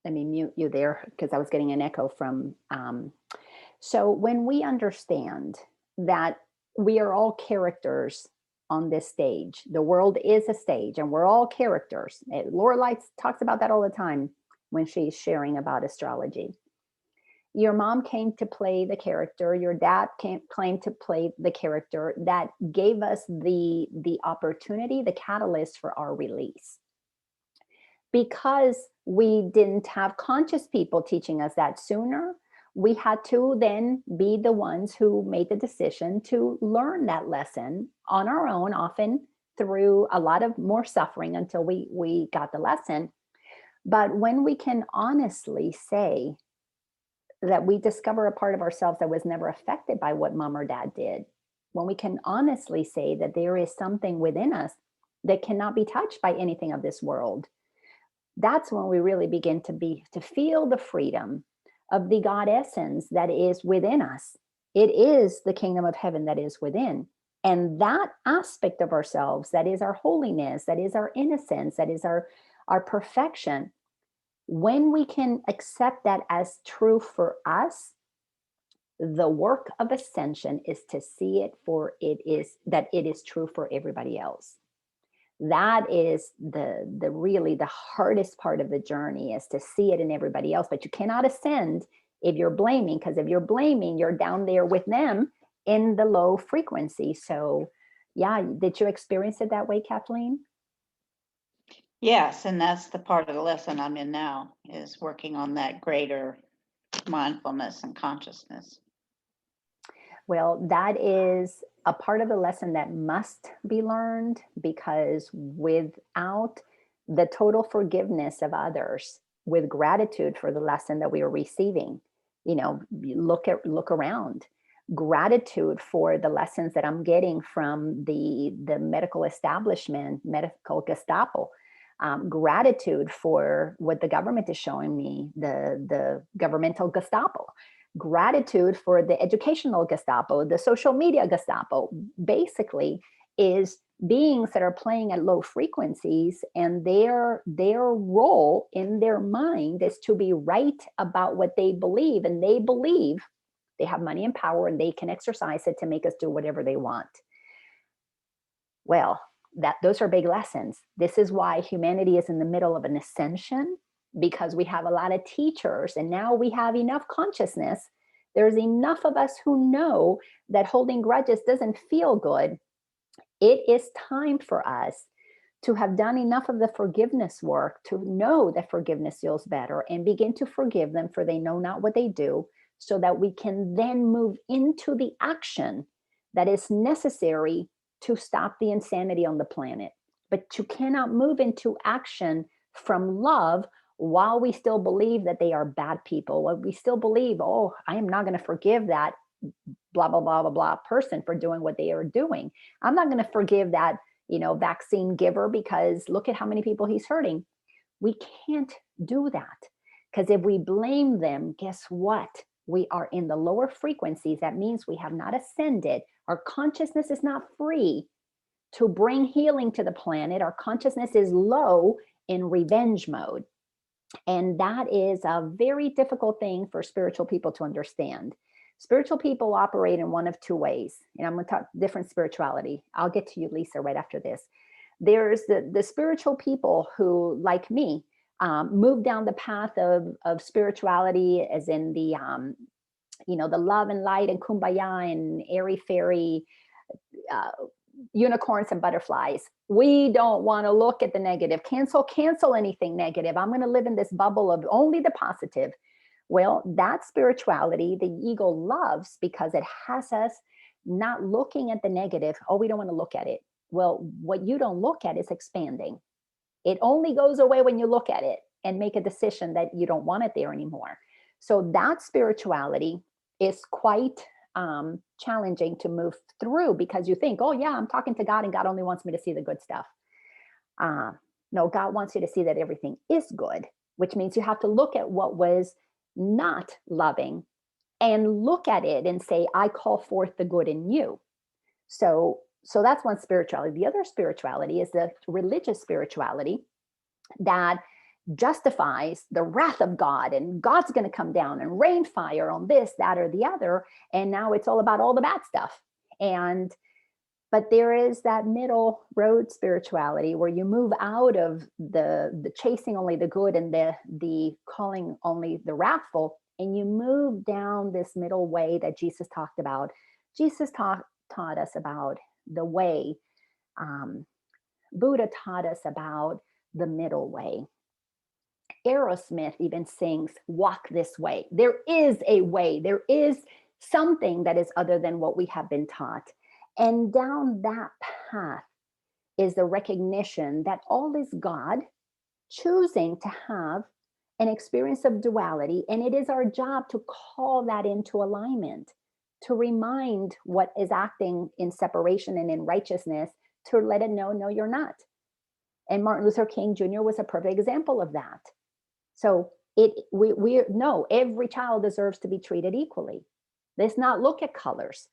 mute you there because I was getting an echo from, so when we understand that we are all characters on this stage, the world is a stage and we're all characters. Laura Light talks about that all the time when she's sharing about astrology. Your mom came to play the character, your dad claim to play the character that gave us the opportunity, the catalyst for our release. Because we didn't have conscious people teaching us that sooner, we had to then be the ones who made the decision to learn that lesson on our own, often through a lot of more suffering until we got the lesson. But when we can honestly say that we discover a part of ourselves that was never affected by what mom or dad did, when we can honestly say that there is something within us that cannot be touched by anything of this world, that's when we really begin to feel the freedom of the God essence that is within us. It is the kingdom of heaven that is within. And that aspect of ourselves, that is our holiness, that is our innocence, that is our perfection, when we can accept that as true for us, the work of ascension is to see it for it is, that it is true for everybody else. That is the really the hardest part of the journey, is to see it in everybody else. But you cannot ascend if you're blaming, because if you're blaming, you're down there with them in the low frequency. So yeah, did you experience it that way, Kathleen? Yes, and that's the part of the lesson I'm in now, is working on that greater mindfulness and consciousness. Well, that is a part of the lesson that must be learned, because without the total forgiveness of others, with gratitude for the lesson that we are receiving, look around. Gratitude for the lessons that I'm getting from the medical establishment, medical Gestapo. Gratitude for what the government is showing me, the governmental Gestapo. Gratitude for the educational Gestapo, the social media Gestapo. Basically is beings that are playing at low frequencies, and their role in their mind is to be right about what they believe, and they believe they have money and power and they can exercise it to make us do whatever they want. Well, those are big lessons. This is why humanity is in the middle of an ascension, because we have a lot of teachers, and now we have enough consciousness. There's enough of us who know that holding grudges doesn't feel good. It is time for us to have done enough of the forgiveness work to know that forgiveness feels better, and begin to forgive them, for they know not what they do, so that we can then move into the action that is necessary to stop the insanity on the planet. But you cannot move into action from love while we still believe that they are bad people, while we still believe, oh, I am not going to forgive that blah, blah, blah, blah, blah person for doing what they are doing. I'm not going to forgive that, vaccine giver, because look at how many people he's hurting. We can't do that, because if we blame them, guess what? We are in the lower frequencies. That means we have not ascended. Our consciousness is not free to bring healing to the planet. Our consciousness is low in revenge mode. And that is a very difficult thing for spiritual people to understand. Spiritual people operate in one of two ways. And I'm going to talk different spirituality. I'll get to you, Lisa, right after this. There's the spiritual people who, like me, move down the path of spirituality, as in the love and light and kumbaya and airy fairy unicorns and butterflies. We don't want to look at the negative. Cancel anything negative. I'm going to live in this bubble of only the positive. Well, that spirituality, the ego loves, because it has us not looking at the negative. Oh, we don't want to look at it. Well, what you don't look at is expanding. It only goes away when you look at it and make a decision that you don't want it there anymore. So that spirituality is quite challenging to move through, because you think, oh yeah, I'm talking to God and God only wants me to see the good stuff. No, God wants you to see that everything is good, which means you have to look at what was not loving and look at it and say, I call forth the good in you. So that's one spirituality. The other spirituality is the religious spirituality that justifies the wrath of God, and God's going to come down and rain fire on this, that, or the other. And now it's all about all the bad stuff. But there is that middle road spirituality where you move out of the chasing only the good and the calling only the wrathful, and you move down this middle way that Jesus talked about. Jesus taught us about the way. Um, Buddha taught us about the middle way. Aerosmith even sings, walk this way. There is a way. There is something that is other than what we have been taught. And down that path is the recognition that all is God choosing to have an experience of duality. And it is our job to call that into alignment, to remind what is acting in separation and in righteousness, to let it know, no, you're not. And Martin Luther King Jr. was a perfect example of that. So we know every child deserves to be treated equally. Let's not look at colors.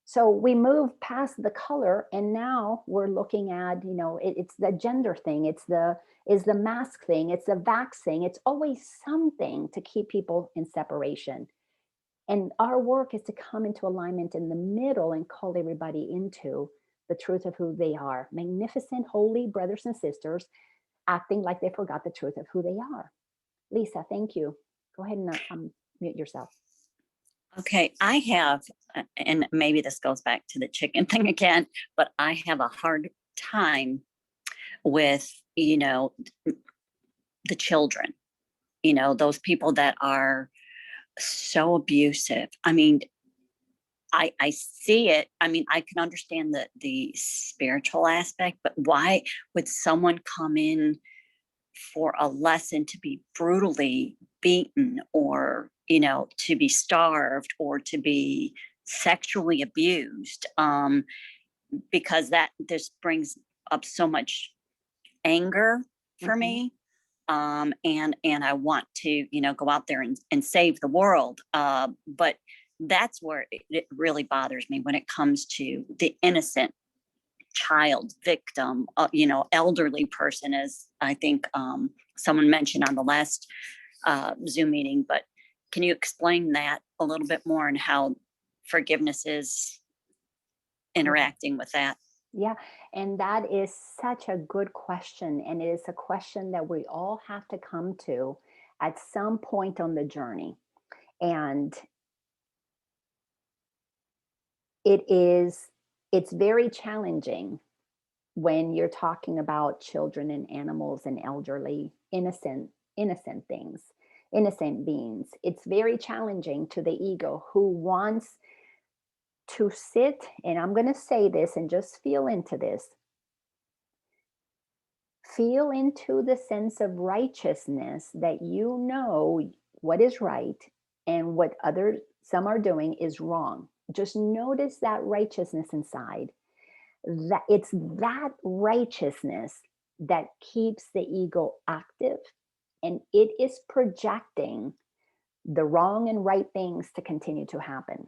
So we move past the color, and now we're looking at, it's the gender thing, it's the mask thing, it's the vax thing. It's always something to keep people in separation. And our work is to come into alignment in the middle and call everybody into the truth of who they are. Magnificent, holy brothers and sisters acting like they forgot the truth of who they are. Lisa, thank you. Go ahead and mute yourself. Okay, I have, and maybe this goes back to the chicken thing again, but I have a hard time with, the children, those people that are so abusive. I mean, I see it. I mean, I can understand the spiritual aspect, but why would someone come in for a lesson to be brutally beaten, or to be starved, or to be sexually abused, because that this brings up so much anger for me, and I want to go out there and save the world, but that's where it really bothers me when it comes to the innocent child victim, elderly person, as I think someone mentioned on the last Zoom meeting. But can you explain that a little bit more, and how forgiveness is interacting with that? Yeah, and that is such a good question. And it is a question that we all have to come to at some point on the journey. And it's very challenging when you're talking about children and animals and elderly, innocent things, innocent beings. It's very challenging to the ego who wants to sit, and I'm going to say this and just feel into this. Feel into the sense of righteousness that you know what is right and what some are doing is wrong. Just notice that righteousness inside. That it's that righteousness that keeps the ego active, and it is projecting the wrong and right things to continue to happen.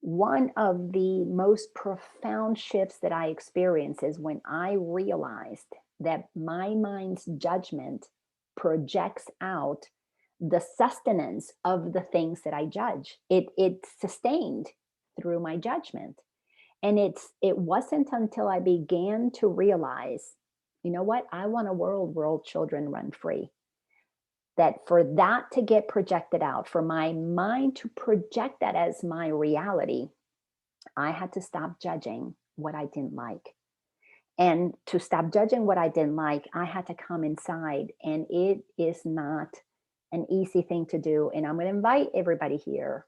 One of the most profound shifts that I experienced is when I realized that my mind's judgment projects out the sustenance of the things that I judge. It's sustained through my judgment. And it wasn't until I began to realize, you know what, I want a world where all children run free. That for that to get projected out, for my mind to project that as my reality, I had to stop judging what I didn't like. And to stop judging what I didn't like, I had to come inside. And it is not an easy thing to do. And I'm going to invite everybody here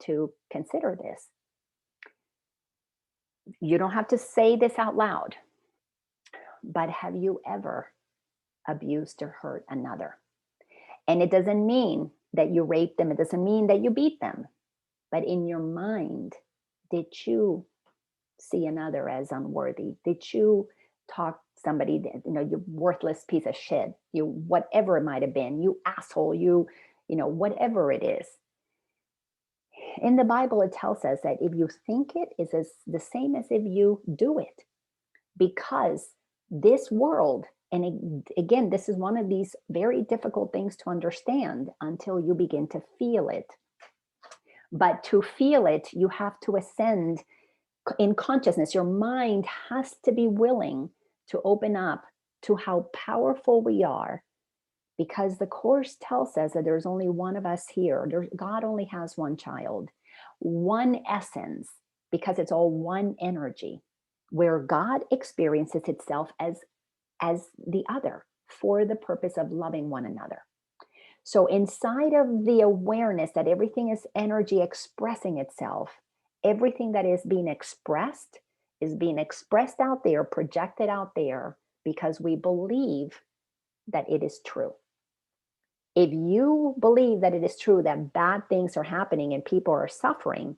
to consider this. You don't have to say this out loud, but have you ever abused or hurt another? And it doesn't mean that you rape them. It doesn't mean that you beat them. But in your mind, did you see another as unworthy? Did you talk somebody that, you worthless piece of shit, you whatever it might have been, you asshole, whatever it is. In the Bible, it tells us that if you think it is the same as if you do it, because this world, and again, this is one of these very difficult things to understand until you begin to feel it. But to feel it, you have to ascend in consciousness. Your mind has to be willing to open up to how powerful we are because the Course tells us that there's only one of us here. God only has one child, one essence, because it's all one energy, where God experiences itself as the other for the purpose of loving one another. So inside of the awareness that everything is energy expressing itself, everything that is being expressed out there, projected out there, because we believe that it is true. If you believe that it is true that bad things are happening and people are suffering,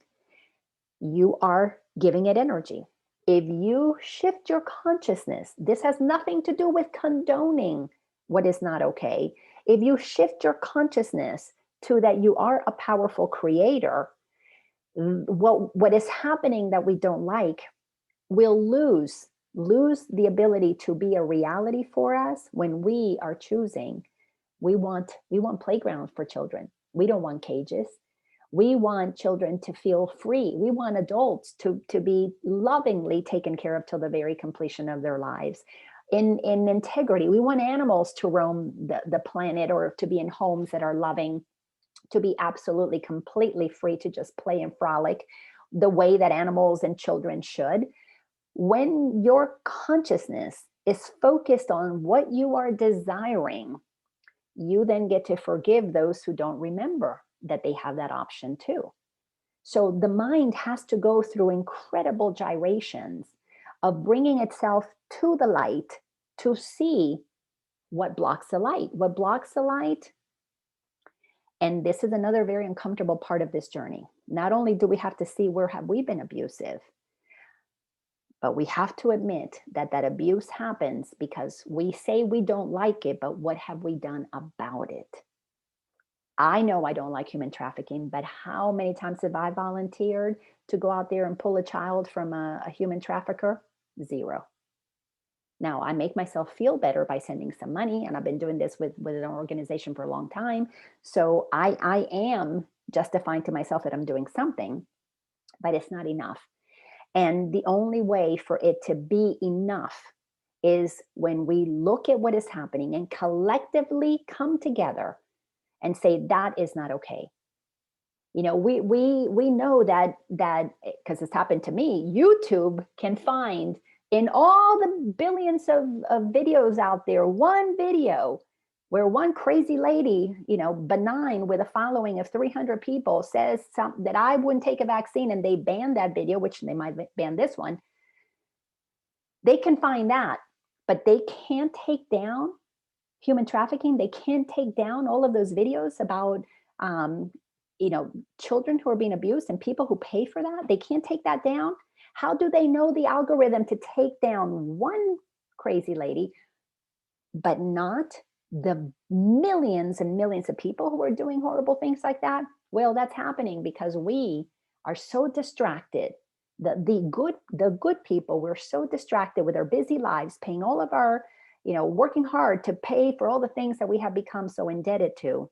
you are giving it energy. If you shift your consciousness, this has nothing to do with condoning what is not okay. If you shift your consciousness to that you are a powerful creator, what is happening that we don't like will lose the ability to be a reality for us when we are choosing. We want playgrounds for children. We don't want cages. We want children to feel free. We want adults to be lovingly taken care of till the very completion of their lives. In integrity, we want animals to roam the planet, or to be in homes that are loving, to be absolutely, completely free to just play and frolic the way that animals and children should. When your consciousness is focused on what you are desiring, you then get to forgive those who don't remember that they have that option too. So the mind has to go through incredible gyrations of bringing itself to the light to see what blocks the light. What blocks the light? And this is another very uncomfortable part of this journey. Not only do we have to see where have we been abusive, but we have to admit that that abuse happens because we say we don't like it, but what have we done about it? I know I don't like human trafficking, but how many times have I volunteered to go out there and pull a child from a human trafficker? Zero. Now, I make myself feel better by sending some money, and I've been doing this with an organization for a long time. So I am justifying to myself that I'm doing something, but it's not enough. And the only way for it to be enough is when we look at what is happening and collectively come together and say that is not okay. You know, we know that because it's happened to me. YouTube can find in all the billions of videos out there, one video where one crazy lady, you know, benign with a following of 300 people says something that I wouldn't take a vaccine, and they ban that video, which they might ban this one. They can find that, but they can't take down human trafficking. They can't take down all of those videos about, you know, children who are being abused and people who pay for that. They can't take that down. How do they know the algorithm to take down one crazy lady, but not the millions and millions of people who are doing horrible things like that? Well, that's happening because we are so distracted. The good people, we're so distracted with our busy lives, paying all of our, you know, working hard to pay for all the things that we have become so indebted to,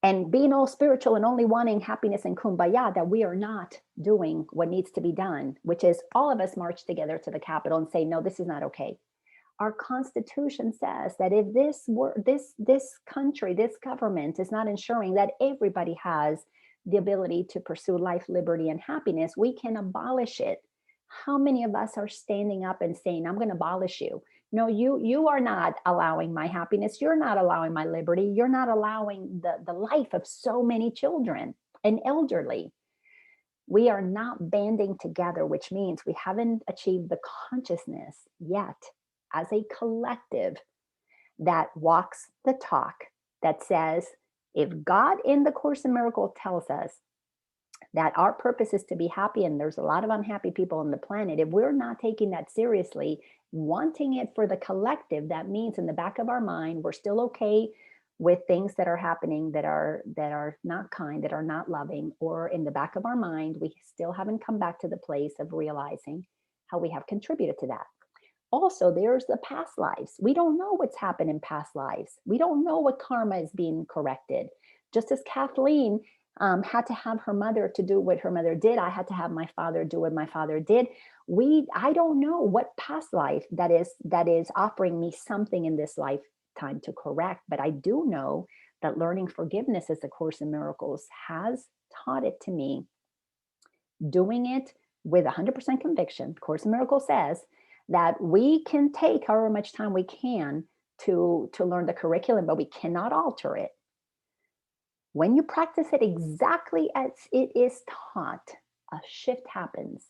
and being all spiritual and only wanting happiness and kumbaya, that we are not doing what needs to be done, which is all of us march together to the Capitol and say, no, this is not okay. Our Constitution says that if this country, this government is not ensuring that everybody has the ability to pursue life, liberty, and happiness, we can abolish it. How many of us are standing up and saying, I'm going to abolish you? No, you are not allowing my happiness. You're not allowing my liberty. You're not allowing the life of so many children and elderly. We are not banding together, which means we haven't achieved the consciousness yet as a collective that walks the talk, that says, if God in the Course in Miracles tells us that our purpose is to be happy, and there's a lot of unhappy people on the planet, if we're not taking that seriously, wanting it for the collective, that means in the back of our mind, we're still okay with things that are happening that are not kind, that are not loving, or in the back of our mind, we still haven't come back to the place of realizing how we have contributed to that. Also, there's the past lives. We don't know what's happened in past lives. We don't know what karma is being corrected. Just as Kathleen had to have her mother to do what her mother did, I had to have my father do what my father did. I don't know what past life that is offering me something in this time to correct. But I do know that learning forgiveness, as the Course in Miracles has taught it to me, doing it with 100% conviction. Course in Miracles says that we can take however much time we can to learn the curriculum, but we cannot alter it. When you practice it exactly as it is taught, a shift happens.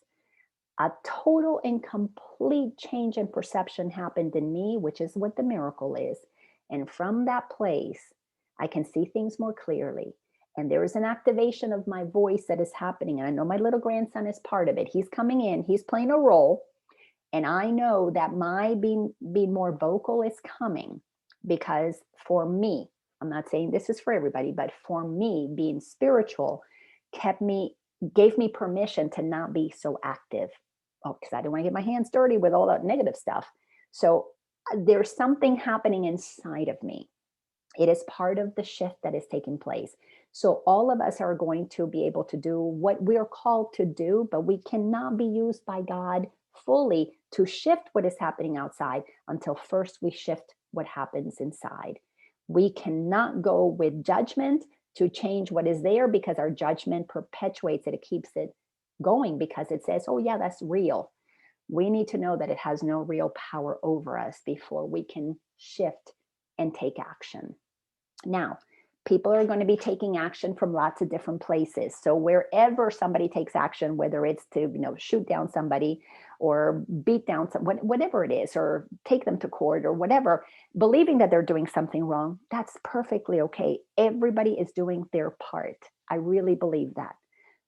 A total and complete change in perception happened in me, which is what the miracle is. And from that place, I can see things more clearly. And there is an activation of my voice that is happening. And I know my little grandson is part of it. He's coming in, he's playing a role. And I know that my being more vocal is coming, because for me, I'm not saying this is for everybody, but for me, being spiritual gave me permission to not be so active. Oh, because I didn't want to get my hands dirty with all that negative stuff. So there's something happening inside of me. It is part of the shift that is taking place. So all of us are going to be able to do what we are called to do, but we cannot be used by God fully to shift what is happening outside until first we shift what happens inside. We cannot go with judgment to change what is there, because our judgment perpetuates it. It keeps it going because it says, oh yeah, that's real. We need to know that it has no real power over us before we can shift and take action. Now, people are going to be taking action from lots of different places. So wherever somebody takes action, whether it's to, shoot down somebody or beat down someone, whatever it is, or take them to court or whatever, believing that they're doing something wrong, that's perfectly okay. Everybody is doing their part. I really believe that.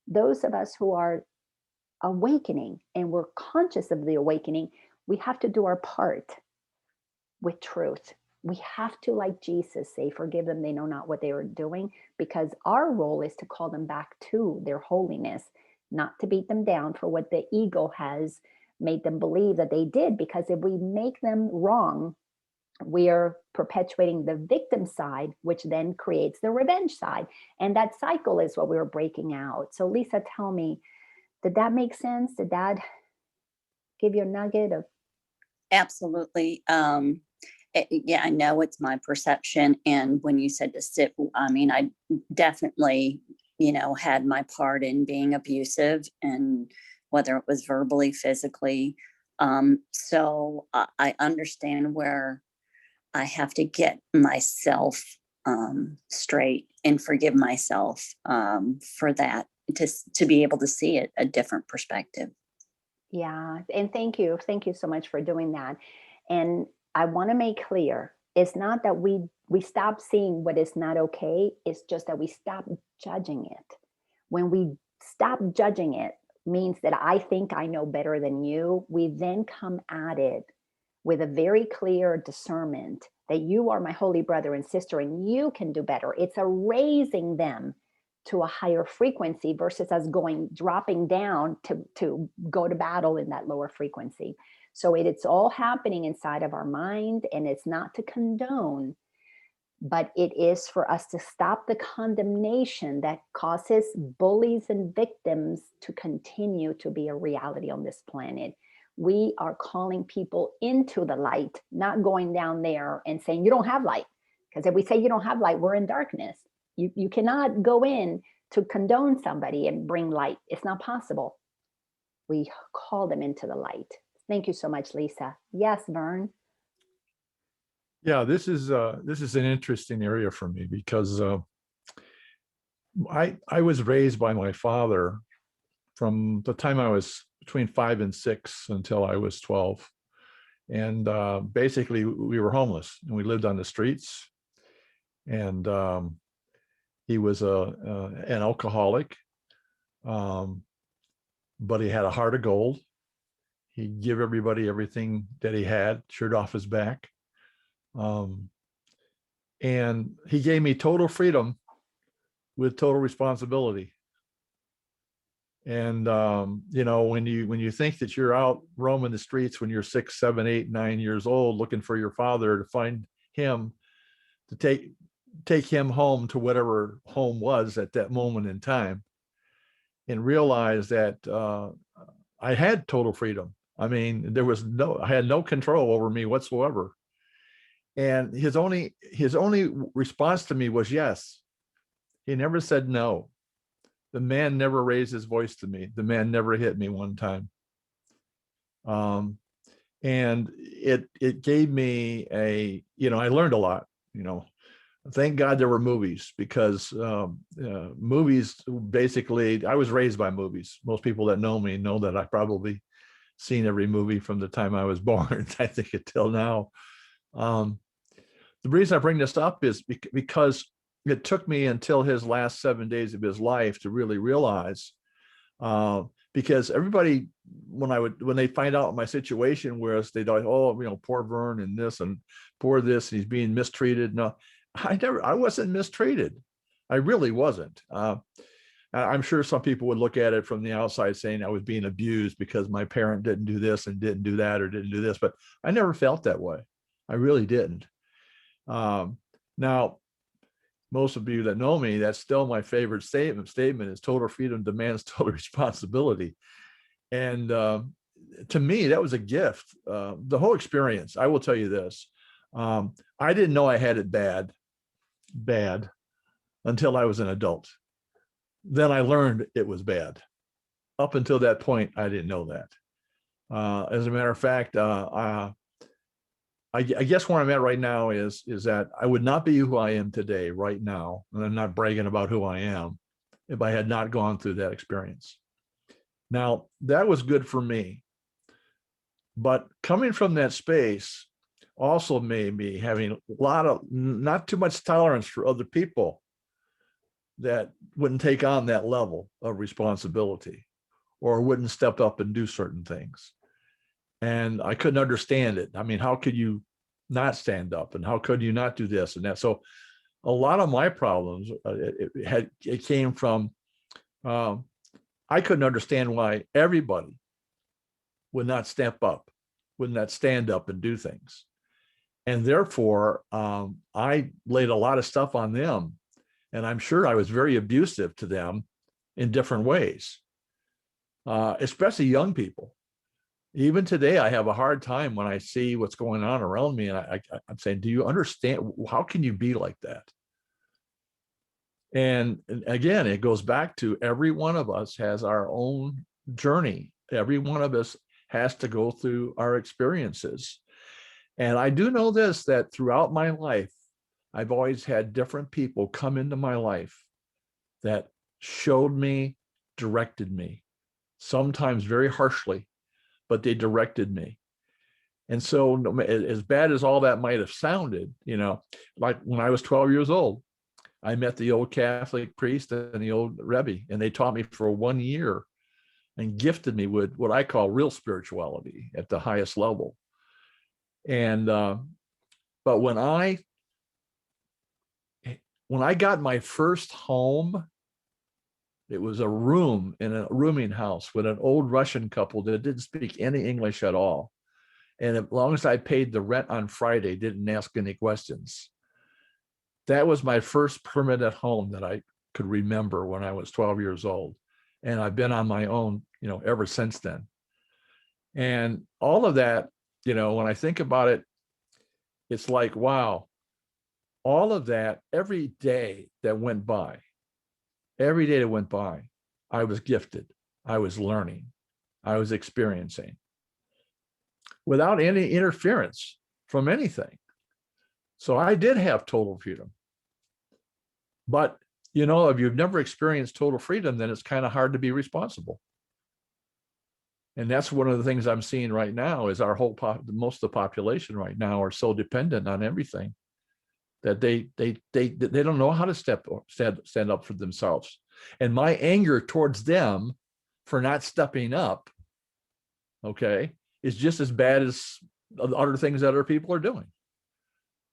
Those of us who are awakening and we're conscious of the awakening, we have to do our part with truth. We have to, like Jesus, say, forgive them, they know not what they are doing, because our role is to call them back to their holiness, not to beat them down for what the ego has made them believe that they did. Because if we make them wrong, we are perpetuating the victim side, which then creates the revenge side. And that cycle is what we were breaking out. So Lisa, tell me, did that make sense? Did that give you a nugget of? Absolutely. Yeah, I know it's my perception. And when you said to sit, I mean, I definitely, had my part in being abusive, and whether it was verbally, physically. So I understand where I have to get myself straight and forgive myself for that, to be able to see it a different perspective. Yeah, and thank you so much for doing that. And I want to make clear, it's not that we stop seeing what is not okay, it's just that we stop judging it. When we stop judging it, means that I think I know better than you. We then come at it with a very clear discernment that you are my holy brother and sister and you can do better. It's a raising them to a higher frequency versus us dropping down to go to battle in that lower frequency. So it's all happening inside of our mind, and it's not to condone, but it is for us to stop the condemnation that causes bullies and victims to continue to be a reality on this planet. We are calling people into the light, not going down there and saying, you don't have light. Because if we say you don't have light, we're in darkness. You cannot go in to condone somebody and bring light. It's not possible. We call them into the light. Thank you so much, Lisa. Yes, Vern. Yeah, this is an interesting area for me, because I was raised by my father from the time I was between 5 and 6 until I was 12. And basically we were homeless and we lived on the streets. And he was an alcoholic, but he had a heart of gold. He'd give everybody everything that he had, shirt off his back. And he gave me total freedom with total responsibility. And when you think that you're out roaming the streets when you're 6, 7, 8, 9 years old, looking for your father, to find him, to take him home to whatever home was at that moment in time, and realize that I had total freedom. I mean, I had no control over me whatsoever. And his only response to me was yes. He never said no. The man never raised his voice to me. The man never hit me one time. And it gave me I learned a lot, thank God there were movies, because movies, basically, I was raised by movies. Most people that know me know that I probably seen every movie from the time I was born, I think, until now. The reason I bring this up is because it took me until his last 7 days of his life to really realize, because everybody, when they find out my situation, whereas they thought, oh, poor Vern and this and poor this, and he's being mistreated. No, I wasn't mistreated. I really wasn't. I'm sure some people would look at it from the outside saying I was being abused because my parent didn't do this and didn't do that or didn't do this, but I never felt that way. I really didn't. Now, most of you that know me, that's still my favorite statement is total freedom demands total responsibility. And to me, that was a gift. The whole experience, I will tell you this, I didn't know I had it bad until I was an adult. Then I learned it was bad. Up until that point, I didn't know that. As a matter of fact, I guess where I'm at right now is that I would not be who I am today, right now, and I'm not bragging about who I am, if I had not gone through that experience. Now, that was good for me. But coming from that space also made me having a lot of, not too much tolerance for other people that wouldn't take on that level of responsibility or wouldn't step up and do certain things. And I couldn't understand it. I mean, how could you not stand up, and how could you not do this and that? So a lot of my problems, it came from, I couldn't understand why everybody would not step up, would not stand up and do things. And therefore, I laid a lot of stuff on them. And I'm sure I was very abusive to them in different ways, especially young people. Even today, I have a hard time when I see what's going on around me. And I'm saying, do you understand? How can you be like that? And again, it goes back to every one of us has our own journey. Every one of us has to go through our experiences. And I do know this, that throughout my life, I've always had different people come into my life that showed me, directed me, sometimes very harshly, but they directed me. And so as bad as all that might have sounded, like when I was 12 years old, I met the old Catholic priest and the old Rebbe, and they taught me for 1 year and gifted me with what I call real spirituality at the highest level. And, but when I got my first home, it was a room in a rooming house with an old Russian couple that didn't speak any English at all. And as long as I paid the rent on Friday, didn't ask any questions. That was my first permanent home that I could remember when I was 12 years old. And I've been on my own, ever since then. And all of that, when I think about it, it's like, wow, all of that, every day that went by, I was gifted. I was learning. I was experiencing without any interference from anything. So I did have total freedom. But, if you've never experienced total freedom, then it's kind of hard to be responsible. And that's one of the things I'm seeing right now is our most of the population right now are so dependent on everything that they don't know how to stand up for themselves. And my anger towards them for not stepping up, okay, is just as bad as other things that other people are doing.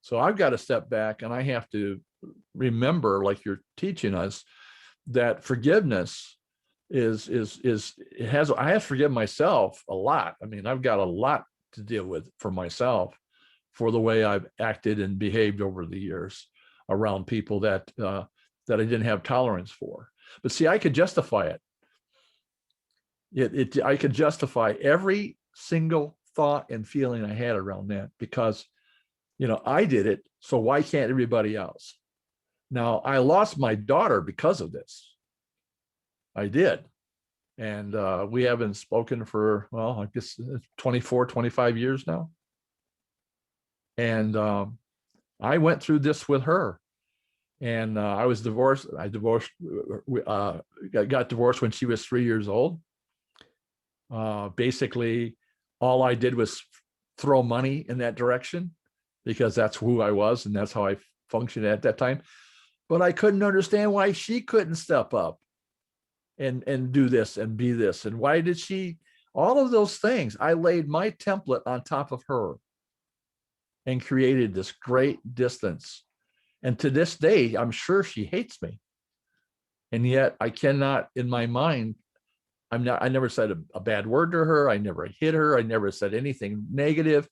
So I've got to step back, and I have to remember, like you're teaching us, that forgiveness I have to forgive myself a lot. I mean, I've got a lot to deal with for myself for the way I've acted and behaved over the years around people that I didn't have tolerance for. But see, I could justify it. I could justify every single thought and feeling I had around that because I did it, so why can't everybody else? Now, I lost my daughter because of this. I did. And we haven't spoken for, well, I guess 24, 25 years now. And I went through this with her. And I was divorced. I got divorced when she was 3 years old. Basically, all I did was throw money in that direction because that's who I was and that's how I functioned at that time. But I couldn't understand why she couldn't step up and do this and be this. And why did she, all of those things, I laid my template on top of her and created this great distance. And to this day, I'm sure she hates me. And yet I cannot, in my mind, I never said a bad word to her. I never hit her. I never said anything negative.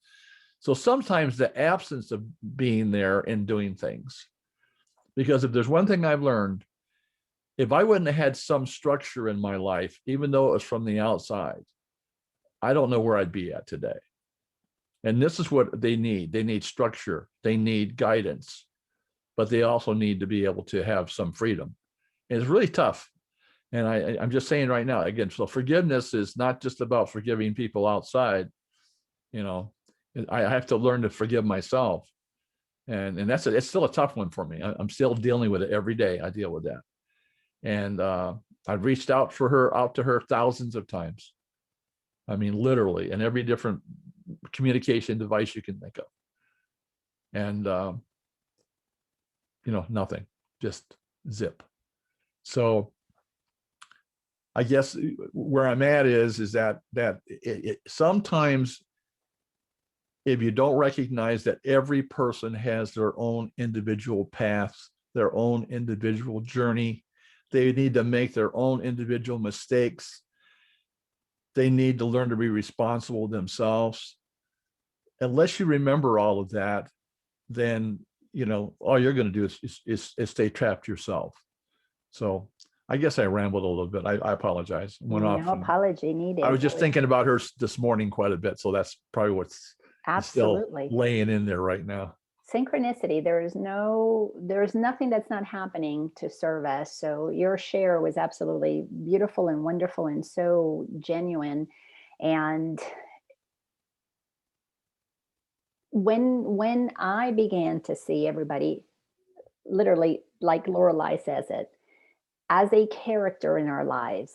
So sometimes the absence of being there and doing things, because if there's one thing I've learned, if I wouldn't have had some structure in my life, even though it was from the outside, I don't know where I'd be at today. And this is what they need. They need structure. They need guidance, but they also need to be able to have some freedom. And it's really tough. And I'm just saying right now, again, so forgiveness is not just about forgiving people outside. I have to learn to forgive myself. And it's still a tough one for me. I'm still dealing with it every day. I deal with that. And I've reached out to her thousands of times. I mean, literally, in every different communication device you can think of. And, nothing, just zip. So I guess where I'm at is that it sometimes, if you don't recognize that every person has their own individual paths, their own individual journey, they need to make their own individual mistakes. They need to learn to be responsible themselves. Unless you remember all of that, then, all you're going to do is stay trapped yourself. So I guess I rambled a little bit. I apologize. Went off. No apology needed. I was just thinking about her this morning quite a bit. So that's probably what's absolutely still laying in there right now. Synchronicity. There's nothing that's not happening to serve us. So your share was absolutely beautiful and wonderful and so genuine. And when I began to see everybody, literally, like Lorelei says it, as a character in our lives,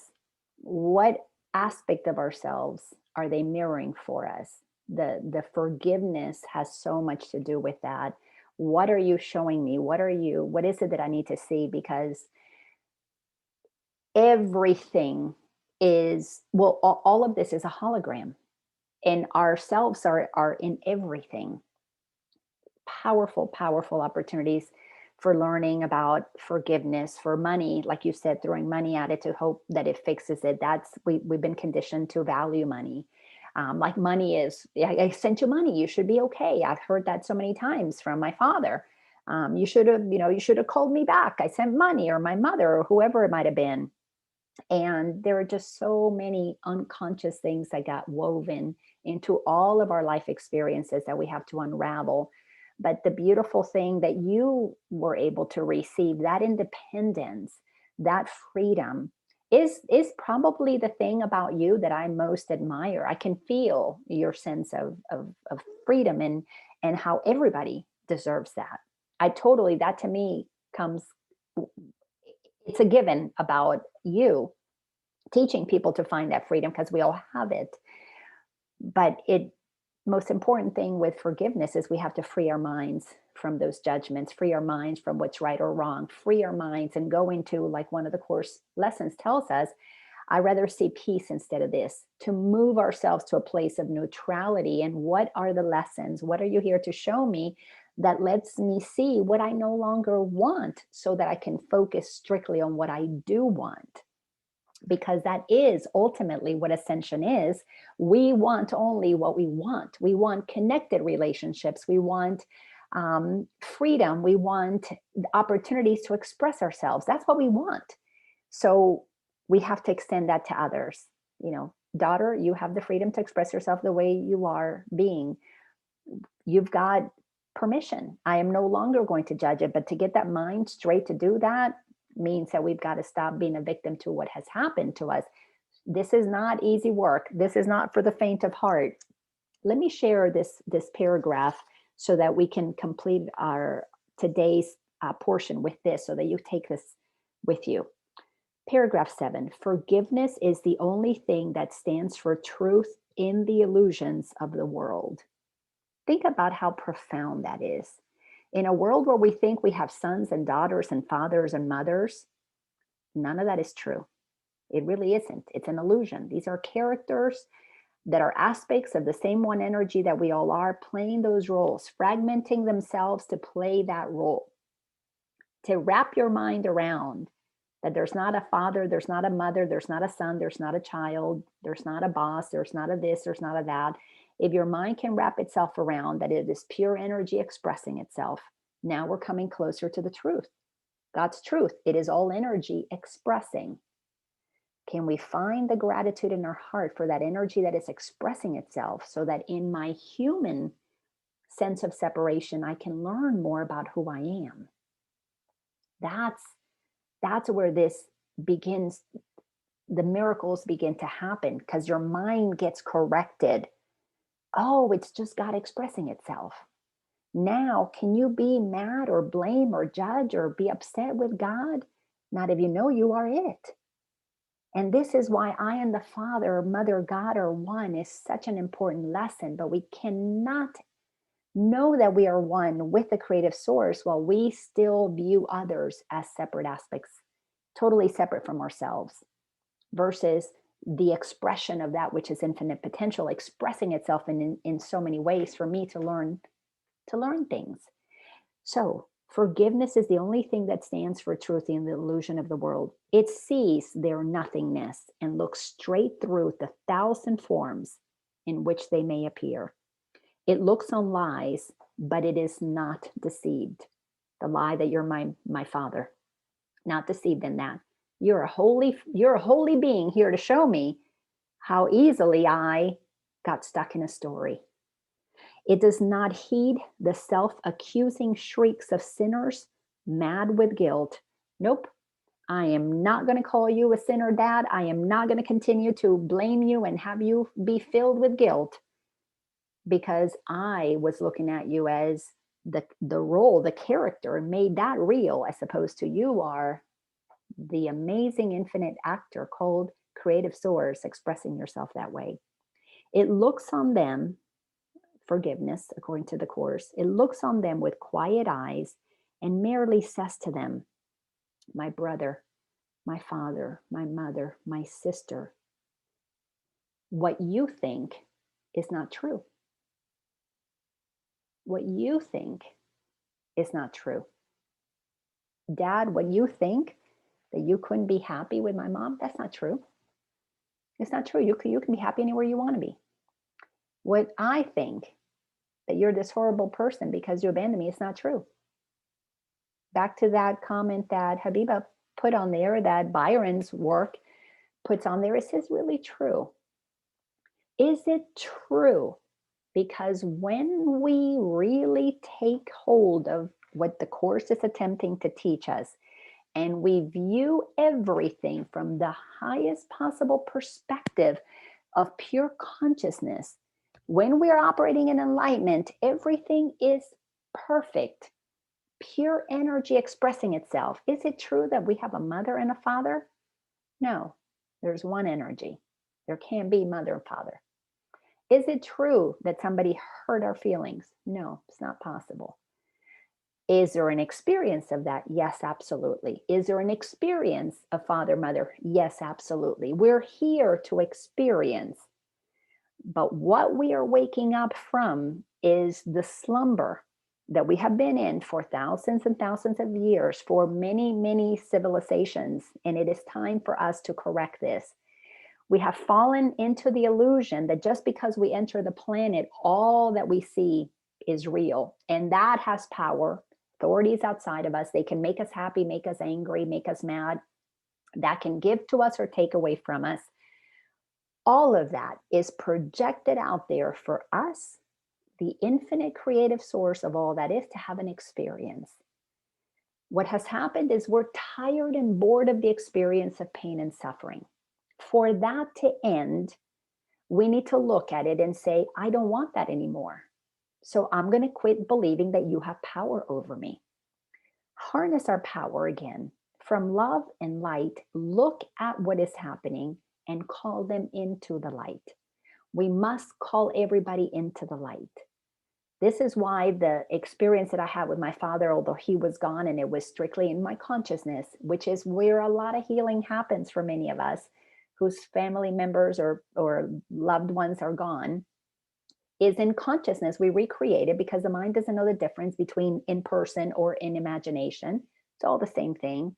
what aspect of ourselves are they mirroring for us? The forgiveness has so much to do with that. What are you showing me? What is it that I need to see? Because everything is, well, all of this is a hologram, and ourselves are in everything. Powerful, powerful opportunities for learning about forgiveness, for money, like you said, throwing money at it to hope that it fixes it. We've been conditioned to value money. Like money is, I sent you money, you should be okay. I've heard that so many times from my father. You should have called me back. I sent money, or my mother, or whoever it might have been. And there are just so many unconscious things that got woven into all of our life experiences that we have to unravel. But the beautiful thing that you were able to receive, that independence, that freedom, is probably the thing about you that I most admire. I can feel your sense of freedom and how everybody deserves that. That to me comes, it's a given about you teaching people to find that freedom, because we all have it. But most important thing with forgiveness is we have to free our minds from those judgments, free our minds from what's right or wrong, free our minds and go into, like one of the course lessons tells us, I rather see peace instead of this, to move ourselves to a place of neutrality. And what are the lessons? What are you here to show me that lets me see what I no longer want, so that I can focus strictly on what I do want? Because that is ultimately what Ascension is. We want only what we want. We want connected relationships. We want freedom. We want opportunities to express ourselves. That's what we want. So we have to extend that to others. Daughter, you have the freedom to express yourself the way you are being. You've got permission. I am no longer going to judge it, but to get that mind straight to do that means that we've got to stop being a victim to what has happened to us. This is not easy work. This is not for the faint of heart. Let me share this paragraph so that we can complete our today's portion with this, so that you take this with you. Paragraph 7, forgiveness is the only thing that stands for truth in the illusions of the world. Think about how profound that is. In a world where we think we have sons and daughters and fathers and mothers, none of that is true. It really isn't. It's an illusion. These are characters that are aspects of the same one energy that we all are, playing those roles, fragmenting themselves to play that role. To wrap your mind around that there's not a father, there's not a mother, there's not a son, there's not a child, there's not a boss, there's not a this, there's not a that. If your mind can wrap itself around that it is pure energy expressing itself, now we're coming closer to the truth. God's truth. It is all energy expressing. Can we find the gratitude in our heart for that energy that is expressing itself, so that in my human sense of separation, I can learn more about who I am? That's where this begins. The miracles begin to happen, because your mind gets corrected. Oh, it's just God expressing itself. Now, can you be mad or blame or judge or be upset with God? Not if you know you are it. And this is why I and the Father, Mother, God are one is such an important lesson. But we cannot know that we are one with the creative source while we still view others as separate aspects, totally separate from ourselves, versus the expression of that which is infinite potential expressing itself in so many ways for me to learn things. So forgiveness is the only thing that stands for truth in the illusion of the world. It sees their nothingness and looks straight through the 1,000 forms in which they may appear. It looks on lies, but it is not deceived. The lie that you're my father, not deceived in that. You're a holy being here to show me how easily I got stuck in a story. It does not heed the self-accusing shrieks of sinners mad with guilt. Nope. I am not going to call you a sinner, Dad. I am not going to continue to blame you and have you be filled with guilt, because I was looking at you as the role, the character, and made that real, as opposed to you are the amazing infinite actor called creative source expressing yourself that way. It looks on them, forgiveness, according to the Course, it looks on them with quiet eyes and merely says to them, my brother, my father, my mother, my sister, what you think is not true. What you think is not true. Dad, what you think that you couldn't be happy with my mom, that's not true. It's not true. You can be happy anywhere you want to be. What I think that you're this horrible person because you abandoned me, it's not true. Back to that comment that Habiba put on there, that Byron's work puts on there, is this really true? Is it true? Because when we really take hold of what the Course is attempting to teach us, and we view everything from the highest possible perspective of pure consciousness, when we're operating in enlightenment, everything is perfect, pure energy expressing itself. Is it true that we have a mother and a father? No, there's one energy. There can't be mother and father. Is it true that somebody hurt our feelings? No, it's not possible. Is there an experience of that? Yes, absolutely. Is there an experience of father, mother? Yes, absolutely. We're here to experience. But what we are waking up from is the slumber that we have been in for thousands and thousands of years, for many, many civilizations. And it is time for us to correct this. We have fallen into the illusion that just because we enter the planet, all that we see is real. And that has power. Authorities outside of us, they can make us happy, make us angry, make us mad. That can give to us or take away from us. All of that is projected out there for us, the infinite creative source of all that is, to have an experience. What has happened is we're tired and bored of the experience of pain and suffering. For that to end, we need to look at it and say, I don't want that anymore. So I'm going to quit believing that you have power over me. Harness our power again. From love and light, look at what is happening and call them into the light. We must call everybody into the light. This is why the experience that I had with my father, although he was gone and it was strictly in my consciousness, which is where a lot of healing happens for many of us whose family members or loved ones are gone, is in consciousness. We recreate it because the mind doesn't know the difference between in person or in imagination. It's all the same thing.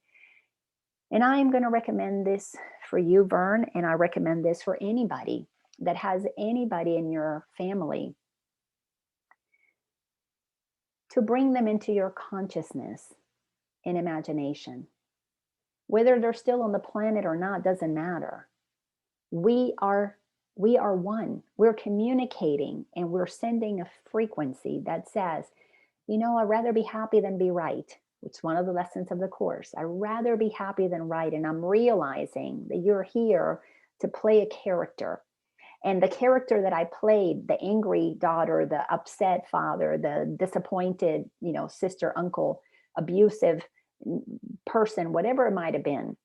And I'm going to recommend this for you, Vern, and I recommend this for anybody that has anybody in your family, to bring them into your consciousness in imagination. Whether they're still on the planet or not doesn't matter. We are one. We're communicating and we're sending a frequency that says, you know, I'd rather be happy than be right. It's one of the lessons of the course. I'd rather be happy than right. And I'm realizing that you're here to play a character. And the character that I played, the angry daughter, the upset father, the disappointed, sister, uncle, abusive person, whatever it might have been,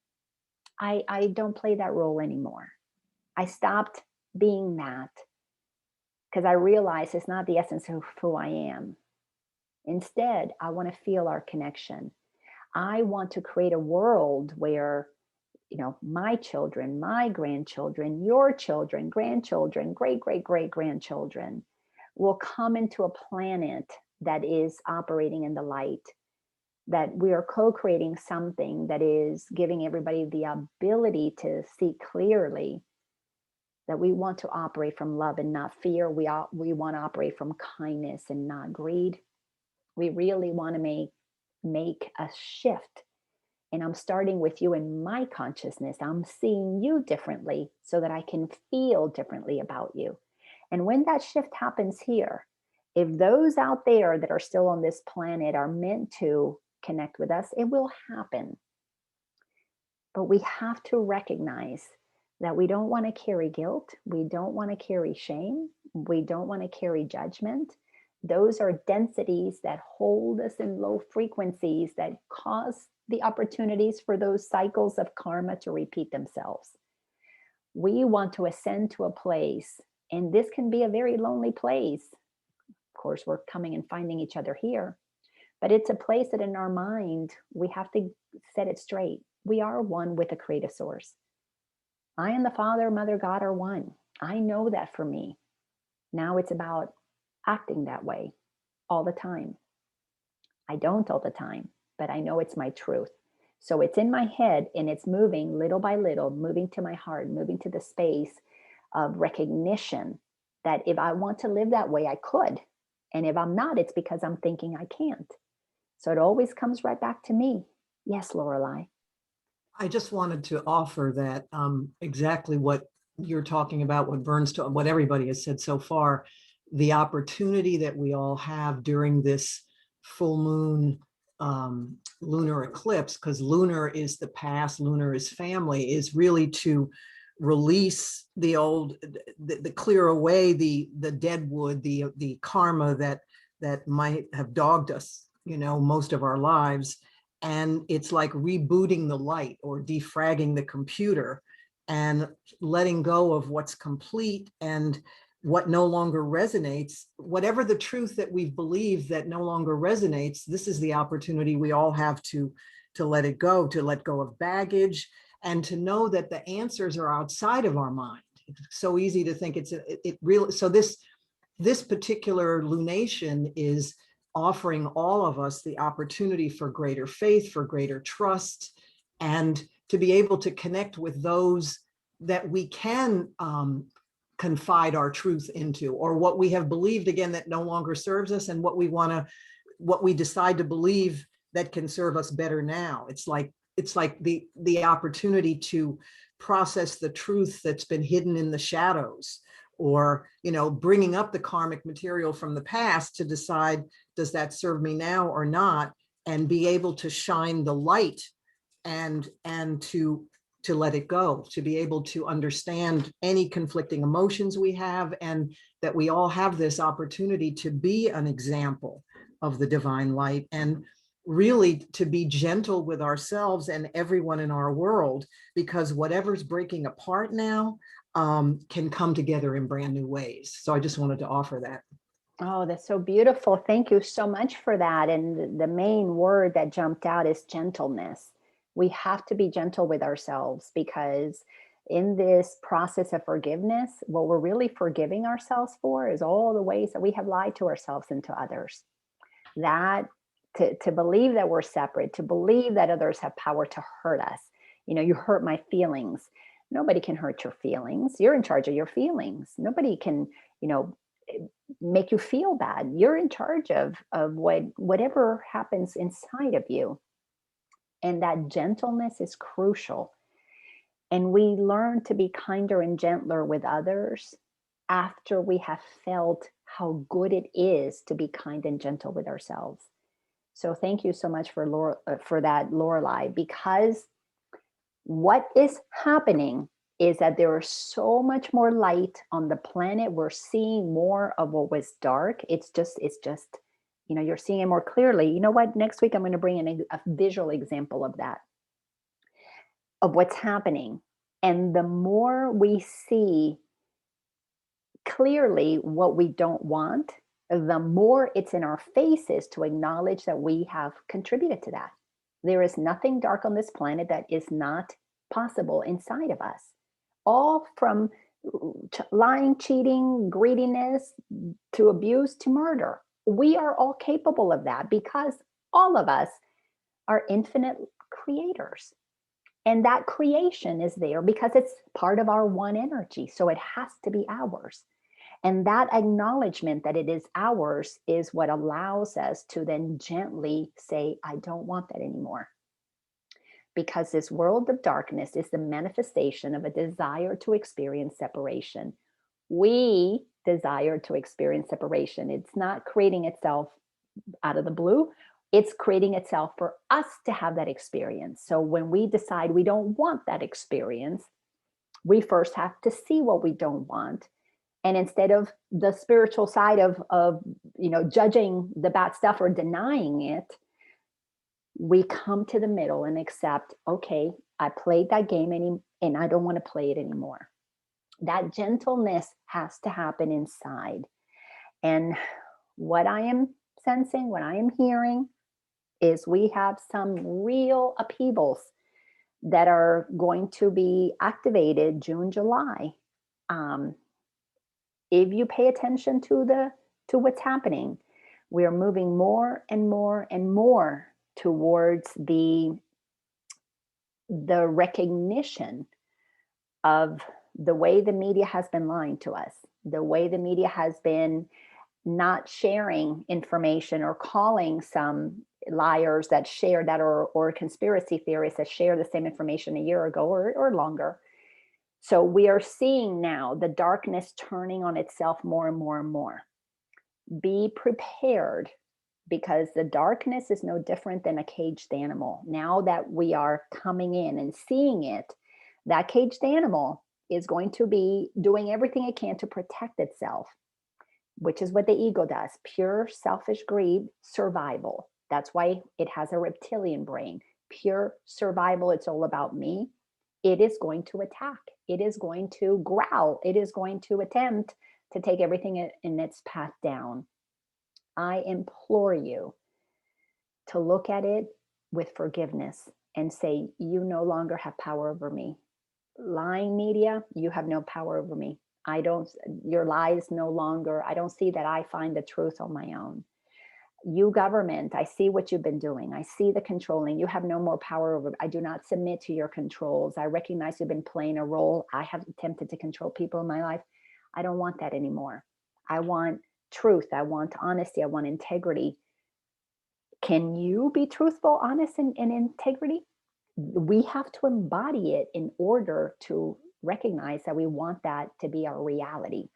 I don't play that role anymore. I stopped being that because I realized it's not the essence of who I am. Instead, I want to feel our connection. I want to create a world where my children, my grandchildren, your children, grandchildren, great grandchildren will come into a planet that is operating in the light, that we are co-creating something that is giving everybody the ability to see clearly that we want to operate from love and not fear. We want to operate from kindness and not greed. We really want to make a shift. And I'm starting with you in my consciousness. I'm seeing you differently so that I can feel differently about you. And when that shift happens here, if those out there that are still on this planet are meant to connect with us, it will happen. But we have to recognize that we don't want to carry guilt. We don't want to carry shame. We don't want to carry judgment. Those are densities that hold us in low frequencies that cause the opportunities for those cycles of karma to repeat themselves. We want to ascend to a place, and this can be a very lonely place. Of course, we're coming and finding each other here, but it's a place that in our mind, we have to set it straight. We are one with the creative source. I and the Father, Mother, God are one. I know that for me. Now it's about acting that way all the time. I don't all the time, but I know it's my truth. So it's in my head and it's moving little by little, moving to my heart, moving to the space of recognition that if I want to live that way, I could. And if I'm not, it's because I'm thinking I can't. So it always comes right back to me. Yes, Lorelei. I just wanted to offer that exactly what you're talking about, what Vern's talking, what everybody has said so far, the opportunity that we all have during this full moon lunar eclipse, because lunar is the past, lunar is family, is really to release the old, the clear away the dead wood, the karma that might have dogged us, most of our lives. And it's like rebooting the light or defragging the computer and letting go of what's complete and what no longer resonates. Whatever the truth that we've believed that no longer resonates, this is the opportunity we all have to let it go, to let go of baggage, and to know that the answers are outside of our mind. It's so easy to think it really. So this particular lunation is offering all of us the opportunity for greater faith, for greater trust, and to be able to connect with those that we can confide our truth into, or what we have believed again that no longer serves us, and what we decide to believe that can serve us better now. It's like the opportunity to process the truth that's been hidden in the shadows, or, bringing up the karmic material from the past to decide, does that serve me now or not? And be able to shine the light and to let it go, to be able to understand any conflicting emotions we have, and that we all have this opportunity to be an example of the divine light, and really to be gentle with ourselves and everyone in our world, because whatever's breaking apart now can come together in brand new ways. So I just wanted to offer that. Oh, that's so beautiful. Thank you so much for that. And the main word that jumped out is gentleness. We have to be gentle with ourselves, because in this process of forgiveness, what we're really forgiving ourselves for is all the ways that we have lied to ourselves and to others. That to believe that we're separate, to believe that others have power to hurt us. You hurt my feelings. Nobody can hurt your feelings. You're in charge of your feelings. Nobody can, make you feel bad. You're in charge of whatever happens inside of you. And that gentleness is crucial. And we learn to be kinder and gentler with others after we have felt how good it is to be kind and gentle with ourselves. So thank you so much for that, Lorelei, because what is happening is that there is so much more light on the planet. We're seeing more of what was dark. It's just, you're seeing it more clearly. You know what? Next week, I'm going to bring in a visual example of that, of what's happening. And the more we see clearly what we don't want, the more it's in our faces to acknowledge that we have contributed to that. There is nothing dark on this planet that is not possible inside of us. All from lying, cheating, greediness, to abuse, to murder. We are all capable of that, because all of us are infinite creators. And that creation is there because it's part of our one energy. So it has to be ours. And that acknowledgement that it is ours is what allows us to then gently say, I don't want that anymore. Because this world of darkness is the manifestation of a desire to experience separation. We desire to experience separation. It's not creating itself out of the blue. It's creating itself for us to have that experience. So when we decide we don't want that experience, we first have to see what we don't want. And instead of the spiritual side of judging the bad stuff or denying it, we come to the middle and accept, okay, I played that game and I don't want to play it anymore. That gentleness has to happen inside. And what I am sensing, what I am hearing, is we have some real upheavals that are going to be activated June, July. If you pay attention to what's happening, we are moving more and more and more towards the recognition of the way the media has been lying to us, the way the media has been not sharing information, or calling some liars that share that, or conspiracy theorists that share the same information a year ago or longer. So we are seeing now the darkness turning on itself more and more and more. Be prepared, because the darkness is no different than a caged animal. Now that we are coming in and seeing it, that caged animal is going to be doing everything it can to protect itself, which is what the ego does. Pure selfish greed, survival. That's why it has a reptilian brain. Pure survival. It's all about me. It is going to attack. It is going to growl. It is going to attempt to take everything in its path down. I implore you to look at it with forgiveness and say, you no longer have power over me. Lying media, you have no power over me. Your lies no longer, I don't see that I find the truth on my own. You government, I see what you've been doing. I see the controlling. You have no more power over. I do not submit to your controls. I recognize you've been playing a role. I have attempted to control people in my life. I don't want that anymore. I want truth. I want honesty. I want integrity. Can you be truthful, honest, and integrity? We have to embody it in order to recognize that we want that to be our reality.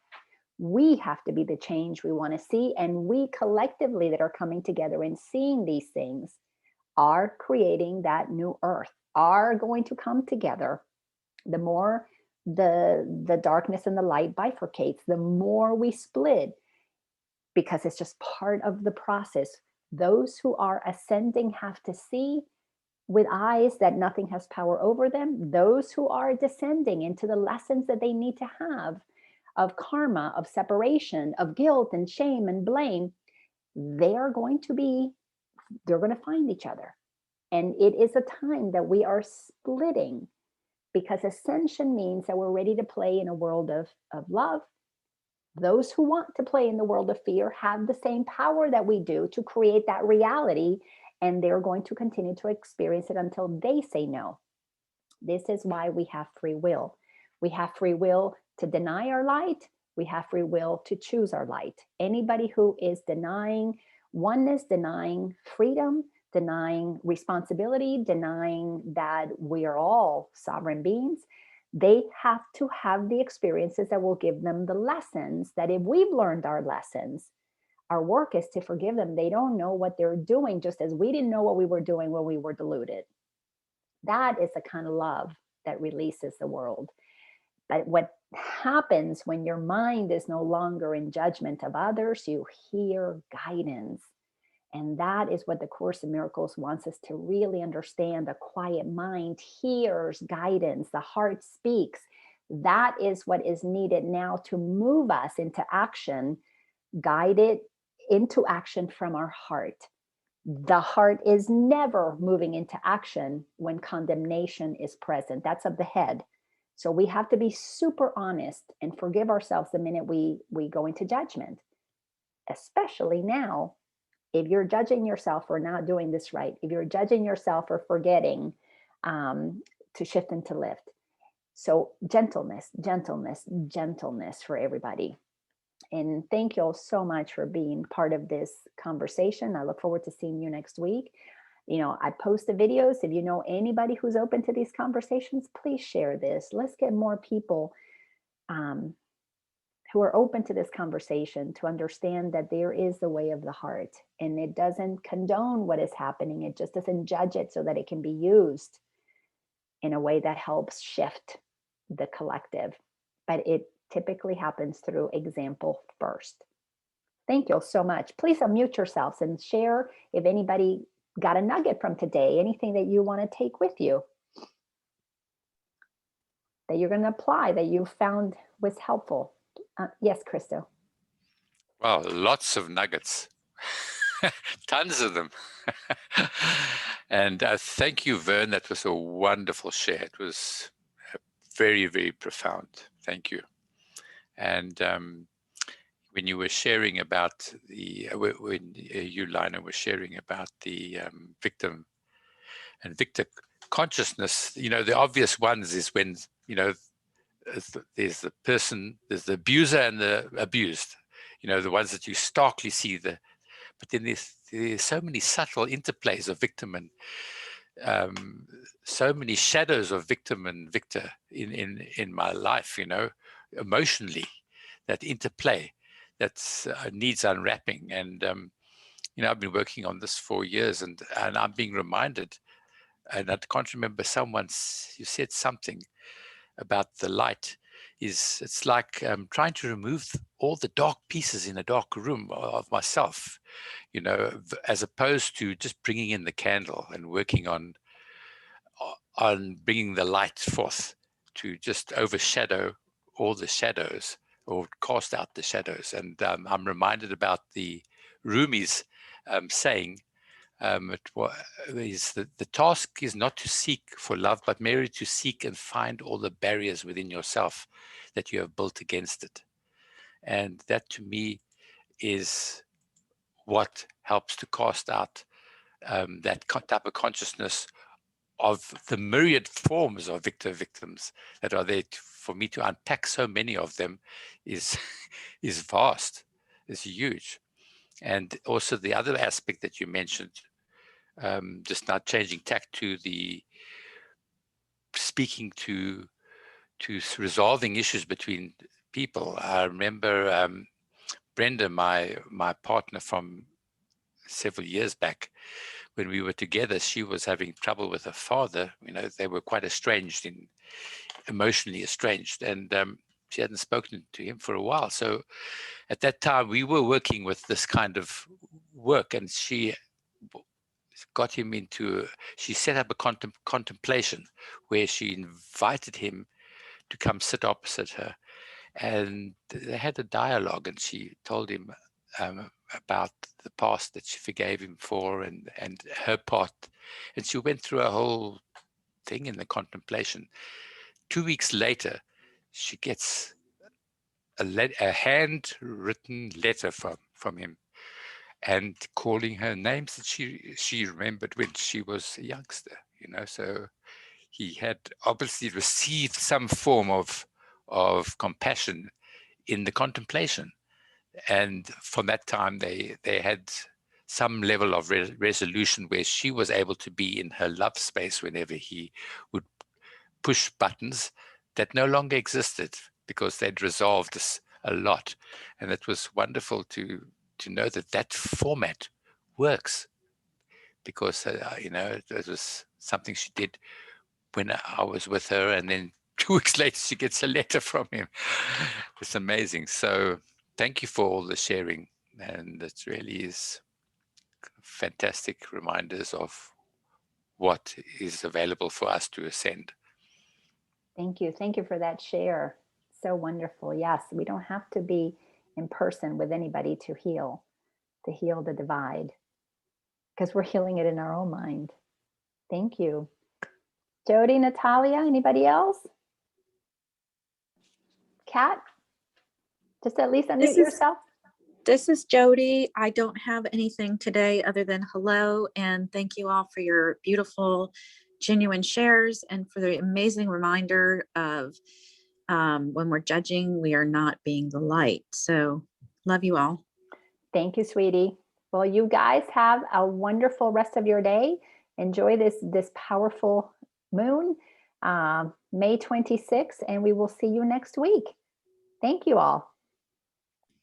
We have to be the change we want to see. And we collectively that are coming together and seeing these things are creating that new earth, are going to come together. The more the darkness and the light bifurcates, the more we split, because it's just part of the process. Those who are ascending have to see with eyes that nothing has power over them. Those who are descending into the lessons that they need to have of karma, of separation, of guilt and shame and blame, they're going to find each other. And it is a time that we are splitting, because ascension means that we're ready to play in a world of love. Those who want to play in the world of fear have the same power that we do to create that reality, and they're going to continue to experience it until they say no. This is why we have free will. We have free will to deny our light. We have free will to choose our light. Anybody who is denying oneness, denying freedom, denying responsibility, denying that we are all sovereign beings, they have to have the experiences that will give them the lessons, that if we've learned our lessons, our work is to forgive them. They don't know what they're doing, just as we didn't know what we were doing when we were deluded. That is the kind of love that releases the world. But what happens when your mind is no longer in judgment of others, you hear guidance. And that is what the Course in Miracles wants us to really understand. The quiet mind hears guidance, the heart speaks. That is what is needed now to move us into action, guided into action from our heart. The heart is never moving into action when condemnation is present. That's of the head. So we have to be super honest and forgive ourselves the minute we go into judgment, especially now. If you're judging yourself for not doing this right, if you're judging yourself for forgetting to shift and to lift. So gentleness, gentleness, gentleness for everybody. And thank you all so much for being part of this conversation. I look forward to seeing you next week. You know, I post the videos. If you know anybody who's open to these conversations, please share this. Let's get more people who are open to this conversation to understand that there is the way of the heart, and it doesn't condone what is happening. It just doesn't judge it so that it can be used in a way that helps shift the collective. But it typically happens through example first. Thank you so much. Please unmute yourselves and share if anybody got a nugget from today, anything that you want to take with you, that you're going to apply, that you found was helpful. Yes, Christo. Wow, lots of nuggets, tons of them. And thank you, Vern. That was a wonderful share. It was very, very profound. Thank you. And when you were sharing about when you, Laina, were sharing about the victim and victor consciousness, you know, the obvious ones is when, you know, there's the person, there's the abuser and the abused, you know, the ones that you starkly see. But then there's so many subtle interplays of victim and so many shadows of victim and victor in my life, you know, emotionally, that interplay that needs unwrapping. And you know, I've been working on this for years, and I'm being reminded, and I can't remember, you said something about the light. It's like trying to remove all the dark pieces in a dark room of myself, you know, as opposed to just bringing in the candle and working on bringing the light forth to just overshadow all the shadows or cast out the shadows. And I'm reminded about the Rumi's saying, the task is not to seek for love, but merely to seek and find all the barriers within yourself that you have built against it. And that, to me, is what helps to cast out that type of consciousness of the myriad forms of victims that are there. For me to unpack so many of them is vast, is huge. And also the other aspect that you mentioned, just now, changing tack to the speaking to resolving issues between people. I remember Brenda, my partner from several years back, when we were together, she was having trouble with her father. You know, they were quite estranged, emotionally estranged, and she hadn't spoken to him for a while. So at that time, we were working with this kind of work, and she got him into, she set up a contemplation where she invited him to come sit opposite her. And they had a dialogue, and she told him about the past that she forgave him for, and her part. And she went through a whole thing in the contemplation. 2 weeks later, she gets a handwritten letter from him, and calling her names that she remembered when she was a youngster. You know, so he had obviously received some form of compassion in the contemplation, and from that time they had some level of resolution where she was able to be in her love space whenever he would push buttons that no longer existed, because they'd resolved this a lot. And it was wonderful to know that format works, because you know, it was something she did when I was with her, and then 2 weeks later she gets a letter from him. It's amazing. So thank you for all the sharing, and it really is fantastic reminders of what is available for us to ascend. Thank you. Thank you for that share. So wonderful. Yes, we don't have to be in person with anybody to heal the divide, because we're healing it in our own mind. Thank you. Jody, Natalia, anybody else? Kat, just at least unmute yourself. This is Jody. I don't have anything today other than hello, and thank you all for your beautiful, genuine shares, and for the amazing reminder of when we're judging, we are not being the light. So love you all. Thank you, sweetie. Well, you guys have a wonderful rest of your day. Enjoy this powerful moon, May 26th, and we will see you next week. Thank you all.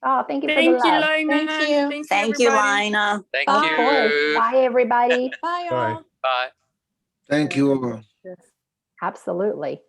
Oh, thank you for the love. Thank you. Thank you, Laina. Thank Of you. course. Bye, everybody. Bye, Bye. all. Bye. Thank you all. Absolutely.